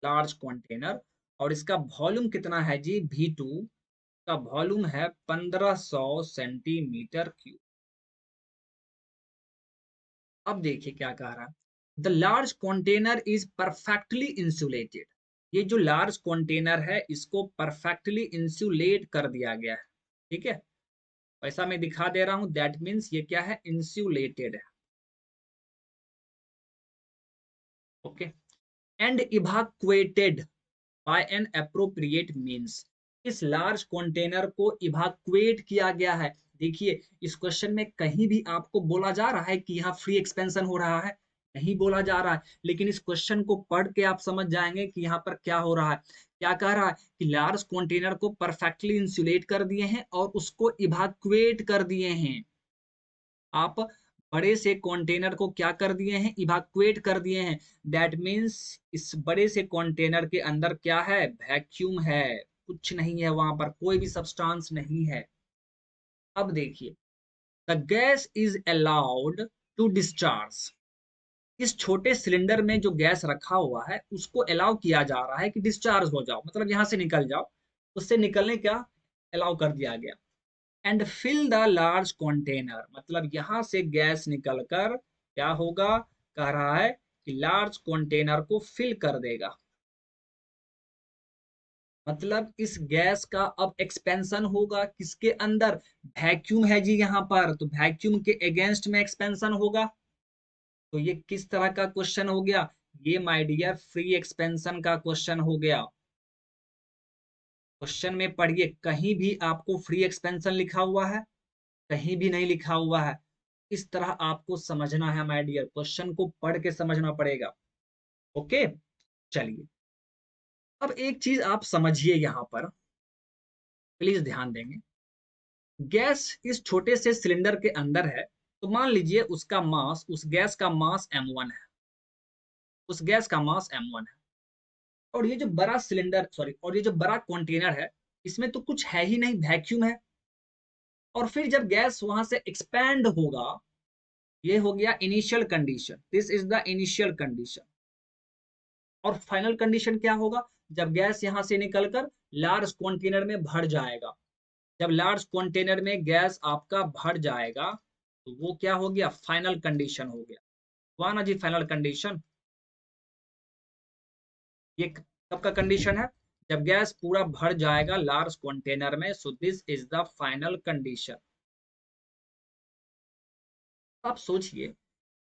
लार्ज कंटेनर और इसका वॉल्यूम कितना है जी? V2 का वॉल्यूम है 1500 सेंटीमीटर क्यूब। अब देखिए क्या कह रहा है, the large container is perfectly insulated. ये जो लार्ज कंटेनर है इसको परफेक्टली इंसुलेट कर दिया गया है। ठीक है, ऐसा मैं दिखा दे रहा हूं, दैट मीन्स ये क्या है? इंसुलेटेड है। Okay, and evacuated by an appropriate means. इस लार्ज कंटेनर को इवाक्वेट किया गया है। देखिए इस क्वेश्चन में कहीं भी आपको बोला जा रहा है कि यहाँ फ्री एक्सपेंशन हो रहा है? नहीं बोला जा रहा है, लेकिन इस क्वेश्चन को पढ़ के आप समझ जाएंगे कि यहाँ पर क्या हो रहा है। क्या कह रहा है कि लार्ज कंटेनर को परफेक्टली इंसुलेट कर दिए हैं और उसको इवाक्वेट कर दिए हैं। आप बड़े से कंटेनर को क्या कर दिए हैं? इवाक्वेट कर दिए हैं। दैट मीन्स इस बड़े से कंटेनर के अंदर क्या है? वैक्यूम है, कुछ नहीं है, वहां पर कोई भी सब्सटेंस नहीं है। अब देखिए, the gas is allowed to discharge. इस छोटे सिलेंडर में जो गैस रखा हुआ है उसको अलाउ किया जा रहा है कि डिस्चार्ज हो जाओ, मतलब यहां से निकल जाओ। उससे निकलने क्या अलाउ कर दिया गया। And fill the large container, मतलब यहां से गैस निकलकर क्या होगा? कह रहा है कि लार्ज कंटेनर को फिल कर देगा। मतलब इस गैस का अब एक्सपेंशन होगा किसके अंदर? वैक्यूम है जी यहाँ पर, तो वैक्यूम के अगेंस्ट में एक्सपेंशन होगा। तो ये किस तरह का क्वेश्चन हो गया? ये माय डियर फ्री एक्सपेंशन का क्वेश्चन हो गया। क्वेश्चन में पढ़िए, कहीं भी आपको फ्री एक्सपेंशन लिखा हुआ है? कहीं भी नहीं लिखा हुआ है। इस तरह आपको समझना है माय डियर, क्वेश्चन को पढ़ के समझना पड़ेगा। ओके, चलिए अब एक चीज आप समझिए यहाँ पर, प्लीज ध्यान देंगे। गैस इस छोटे से सिलेंडर के अंदर है, तो मान लीजिए उसका मास, उस गैस का मास m1 है। उस गैस का मास m1 है और ये जो बड़ा सिलेंडर, सॉरी, और ये जो बड़ा कंटेनर है इसमें तो कुछ है ही नहीं, वैक्यूम है। और फिर जब गैस वहां से एक्सपैंड होगा, ये हो गया initial condition, this is the initial condition. और फाइनल कंडीशन क्या होगा? जब गैस यहां से निकलकर लार्ज कंटेनर में भर जाएगा। जब लार्ज कंटेनर में गैस आपका भर जाएगा तो वो क्या हो गया? फाइनल कंडीशन हो गया। हुआ ना जी फाइनल कंडीशन? ये कब का कंडीशन है? जब गैस पूरा भर जाएगा लार्ज कंटेनर में, so this is the final condition. आप सोचिए,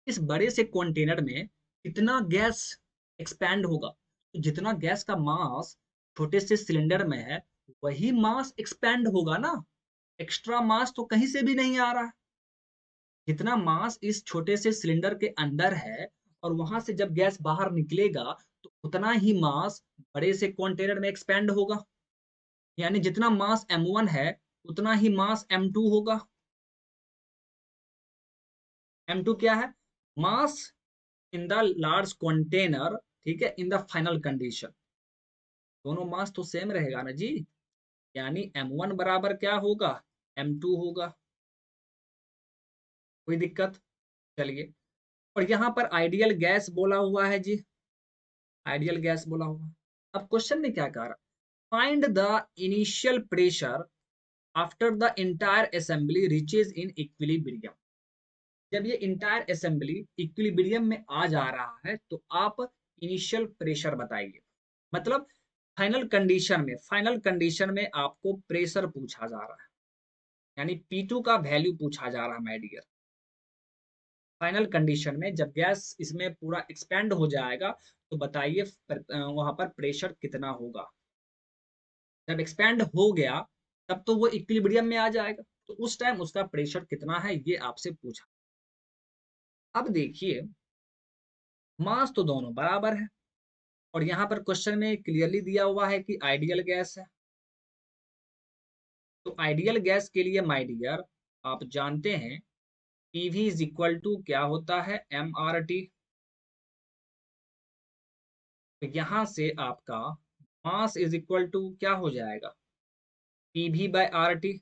इस बड़े से कंटेनर में कितना गैस एक्सपैंड होगा? तो जितना गैस का मास छोटे से सिलेंडर में है वही मास एक्सपैंड होगा ना। एक्स्ट्रा मास तो कहीं से भी नहीं आ रहा है। जितना मास इस छोटे से सिलेंडर के अंदर है और वहां से जब गैस बाहर निकलेगा तो उतना ही मास बड़े से कंटेनर में एक्सपैंड होगा। यानी जितना मास m1 है उतना ही मास m2 होगा। m2 क्या है? मास इन द लार्ज कंटेनर, ठीक है, इन द फाइनल कंडीशन। दोनों मास तो सेम रहेगा ना जी। यानी m1 बराबर क्या होगा? m2 होगा। कोई दिक्कत? चलिए, और यहाँ पर आइडियल गैस बोला हुआ है जी, आइडियल गैस बोला हुआ है। अब क्वेश्चन में क्या कह रहा? Find the initial pressure after the entire assembly reaches in equilibrium. जब ये इंटायर असेंबली इक्विलिब्रियम में आ जा रहा है तो आप इनिशियल प्रेशर बताइए। मतलब फाइनल कंडीशन में आपको प्रेशर पूछा जा रहा है, यानी P2 का वैल्यू पूछा जा रहा है माय डियर। फाइनल कंडीशन में जब गैस इसमें पूरा एक्सपेंड हो जाएगा तो बताइए वहां पर प्रेशर कितना होगा। जब एक्सपेंड हो गया तब तो वो इक्विलिब्रियम में आ जाएगा, तो उस टाइम उसका प्रेशर कितना है ये आपसे पूछा। अब देखिए, मास तो दोनों बराबर है और यहाँ पर क्वेश्चन में क्लियरली दिया हुआ है कि आइडियल गैस है। तो आइडियल गैस के लिए माय डियर आप जानते हैं पीवी इज इक्वल टू क्या होता है, एम आर टी। तो यहां से आपका मास इज इक्वल टू क्या हो जाएगा, पीवी बाय आर टी।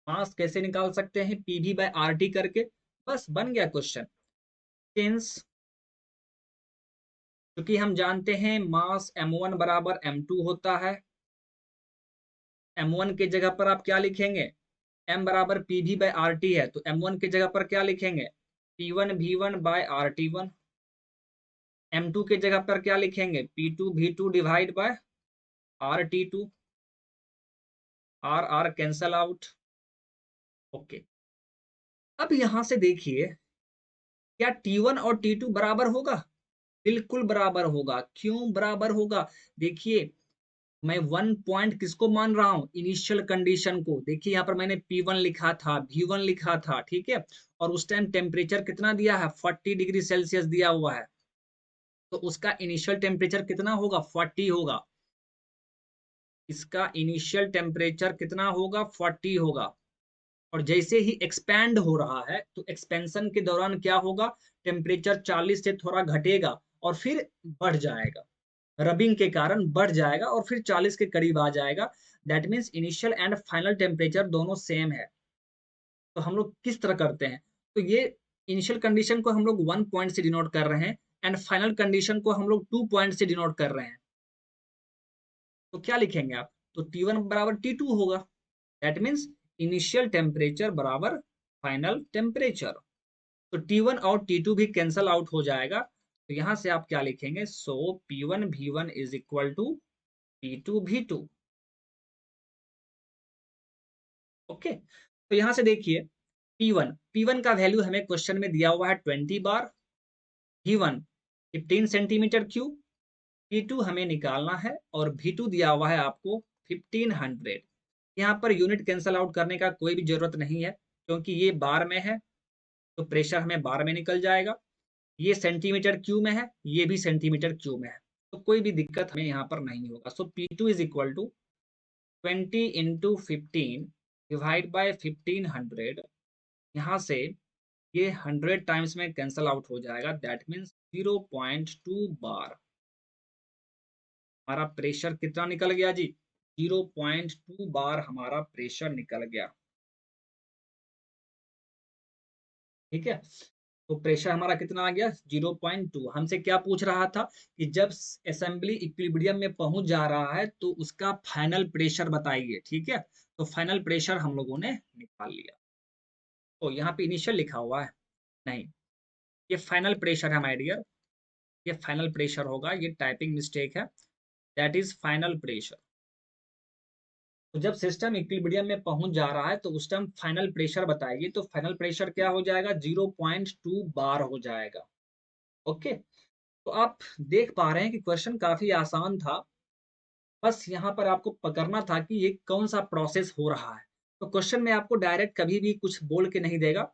मास कैसे निकाल सकते हैं, पीवी बाय आर टी करके, बस बन गया क्वेश्चन। सिंस क्योंकि हम जानते हैं मास m1 बराबर m2 होता है, m1 के जगह पर आप क्या लिखेंगे, m बराबर pv बाय आर टी है, तो m1 की जगह पर क्या लिखेंगे, p1 v1 bye R T one. m2 के जगह पर क्या लिखेंगे, p2 v2 divide by R T two. R R cancel out. Okay, अब यहां से देखिए, क्या T1 और T2 बराबर होगा, बिल्कुल बराबर होगा। क्यों बराबर होगा, देखिए मैं 1 पॉइंट किसको मान रहा हूं, इनिशियल कंडीशन को। देखिए यहाँ पर मैंने P1 लिखा था, V1 लिखा था, ठीक है, और उस टाइम टेम्परेचर कितना दिया है, 40 डिग्री सेल्सियस दिया हुआ है, तो उसका इनिशियल टेम्परेचर कितना होगा, 40 होगा। इसका इनिशियल टेम्परेचर कितना होगा, 40 होगा। और जैसे ही एक्सपैंड हो रहा है, तो एक्सपेंशन के दौरान क्या होगा, टेम्परेचर 40 से थोड़ा घटेगा और फिर बढ़ जाएगा, रबिंग के कारण बढ़ जाएगा और फिर 40 के करीब आ जाएगा। That means initial and final temperature दोनों सेम है। तो हम लोग किस तरह करते हैं, तो ये इनिशियल कंडीशन को हम लोग 1 पॉइंट से डिनोट कर रहे हैं, एंड फाइनल कंडीशन को हम लोग 2 पॉइंट से डिनोट कर रहे हैं। तो क्या लिखेंगे आप, तो T1 बराबर T2 होगा। दैट मीन्स इनिशियल टेम्परेचर बराबर फाइनल टेम्परेचर। तो T1 और T2 भी कैंसल आउट हो जाएगा। तो यहां से आप क्या लिखेंगे, so P1 V1 is equal to P2 V2। Okay, तो यहां से देखिए, P1 का वैल्यू हमें क्वेश्चन में दिया हुआ है 20 बार, V1 15 सेंटीमीटर क्यूब, P2 हमें निकालना है और V2 दिया हुआ है आपको 1500। यहाँ पर यूनिट कैंसल आउट करने का कोई भी जरूरत नहीं है, क्योंकि ये बार में है, तो प्रेशर हमें बार में निकल जाएगा। ये सेंटीमीटर क्यूब में है, ये भी सेंटीमीटर क्यूब में है, तो कोई भी दिक्कत हमें यहाँ पर नहीं होगा। So P2 is equal to 20 into 15 divide by 1500। यहाँ से ये 100 टाइम्स में कैंसल आउट हो जाएगा, दैट मीन्स 0.2 बार। हमारा प्रेशर कितना निकल गया जी, 0.2 बार हमारा प्रेशर निकल गया। ठीक है, तो प्रेशर हमारा कितना आ गया, 0.2। हमसे क्या पूछ रहा था कि जब असेंबली इक्विलिब्रियम में पहुंच जा रहा है तो उसका फाइनल प्रेशर बताइए। ठीक है, तो फाइनल प्रेशर हम लोगों ने निकाल लिया। तो यहाँ पे इनिशियल लिखा हुआ है, नहीं, ये फाइनल प्रेशर है माय डियर, ये फाइनल प्रेशर होगा, ये टाइपिंग मिस्टेक है। That is final pressure. तो जब सिस्टम इक्विलिब्रियम में पहुंच जा रहा है तो उस टाइम फाइनल प्रेशर बताइए, तो फाइनल प्रेशर क्या हो जाएगा, 0.2 बार हो जाएगा। ओके, तो आप देख पा रहे हैं कि क्वेश्चन काफी आसान था, बस यहाँ पर आपको पकड़ना था कि ये कौन सा प्रोसेस हो रहा है। तो क्वेश्चन में आपको डायरेक्ट कभी भी कुछ बोल के नहीं देगा,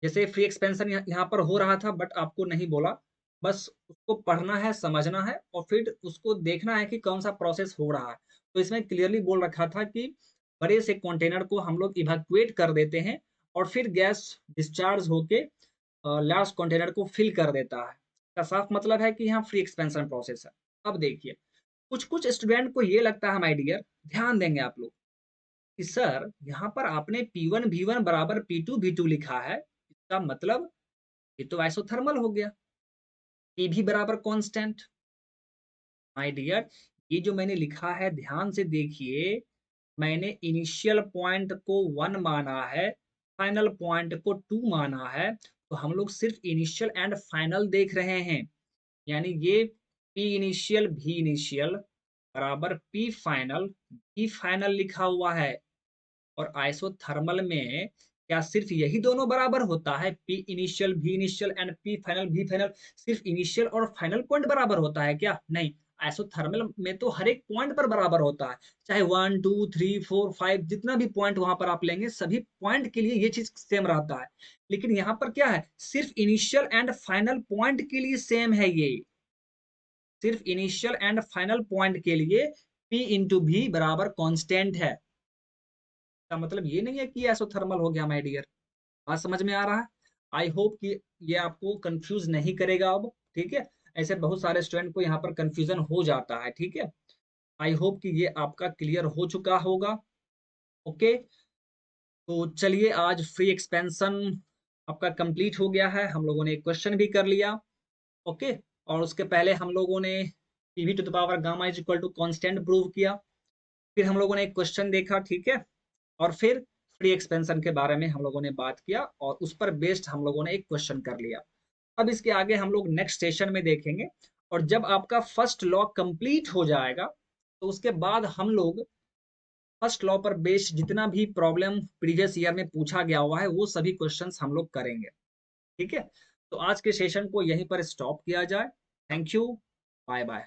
जैसे फ्री एक्सपेंशन यहाँ पर हो रहा था बट आपको नहीं बोला, बस उसको पढ़ना है, समझना है और फिर उसको देखना है कि कौन सा प्रोसेस हो रहा है। तो इसमें क्लियरली बोल रखा था कि बड़े से कंटेनर को हम लोग इवैक्यूएट कर देते हैं और फिर गैस डिस्चार्ज होके लार्ज कंटेनर को फिल कर देता है। का साफ मतलब है कि यहाँ फ्री एक्सपेंशन प्रोसेस है। अब देखिए, कुछ कुछ स्टूडेंट को ये लगता है माय डियर, ध्यान देंगे आप लोग, कि सर यहाँ पर आपने P1 V1 बराबर P2 V2 लिखा है, इसका मतलब ये तो आइसोथर्मल हो गया, P भी बराबर कांस्टेंट। माय डियर, ये जो मैंने लिखा है ध्यान से देखिए, मैंने इनिशियल पॉइंट को 1 माना है, फाइनल पॉइंट को 2 माना है, तो हम लोग सिर्फ इनिशियल एंड फाइनल देख रहे हैं। यानी ये P इनिशियल V इनिशियल बराबर P फाइनल V फाइनल लिखा हुआ है। और आइसोथर्मल में क्या सिर्फ यही दोनों बराबर होता है, P initial V initial and P final V final, सिर्फ इनिशियल और फाइनल पॉइंट बराबर होता है क्या, नहीं, आइसोथर्मल में तो हर एक पॉइंट पर बराबर होता है, चाहे 1 2 3 4 5 जितना भी पॉइंट वहां पर आप लेंगे, सभी पॉइंट के लिए ये चीज सेम रहता है। लेकिन यहाँ पर क्या है, सिर्फ इनिशियल एंड फाइनल पॉइंट के लिए सेम है, ये सिर्फ इनिशियल एंड फाइनल पॉइंट के लिए P इंटू V बराबर कॉन्स्टेंट है। का मतलब ये नहीं है कि एसोथर्मल हो गया माय डियर। बात समझ में आ रहा है? आई होप कि ये आपको कंफ्यूज नहीं करेगा अब, ठीक है। ऐसे बहुत सारे स्टूडेंट को यहाँ पर कंफ्यूजन हो जाता है, ठीक है। आई होप कि ये आपका क्लियर हो चुका होगा। ओके, तो चलिए आज फ्री एक्सपेंशन आपका कंप्लीट हो गया है। हम लोगों ने एक क्वेश्चन भी कर लिया। ओके, और उसके पहले हम लोगों ने PV to the power gamma is equal to constant prove किया। फिर हम लोगों ने एक क्वेश्चन देखा, ठीक है। और फिर फ्री एक्सपेंशन के बारे में हम लोगों ने बात किया और उस पर बेस्ड हम लोगों ने एक क्वेश्चन कर लिया। अब इसके आगे हम लोग नेक्स्ट सेशन में देखेंगे। और जब आपका फर्स्ट लॉ कंप्लीट हो जाएगा तो उसके बाद हम लोग फर्स्ट लॉ पर बेस्ड जितना भी प्रॉब्लम प्रीवियस ईयर में पूछा गया हुआ है वो सभी क्वेश्चंस हम लोग करेंगे, ठीक है। तो आज के सेशन को यहीं पर स्टॉप किया जाए। Thank you, bye bye.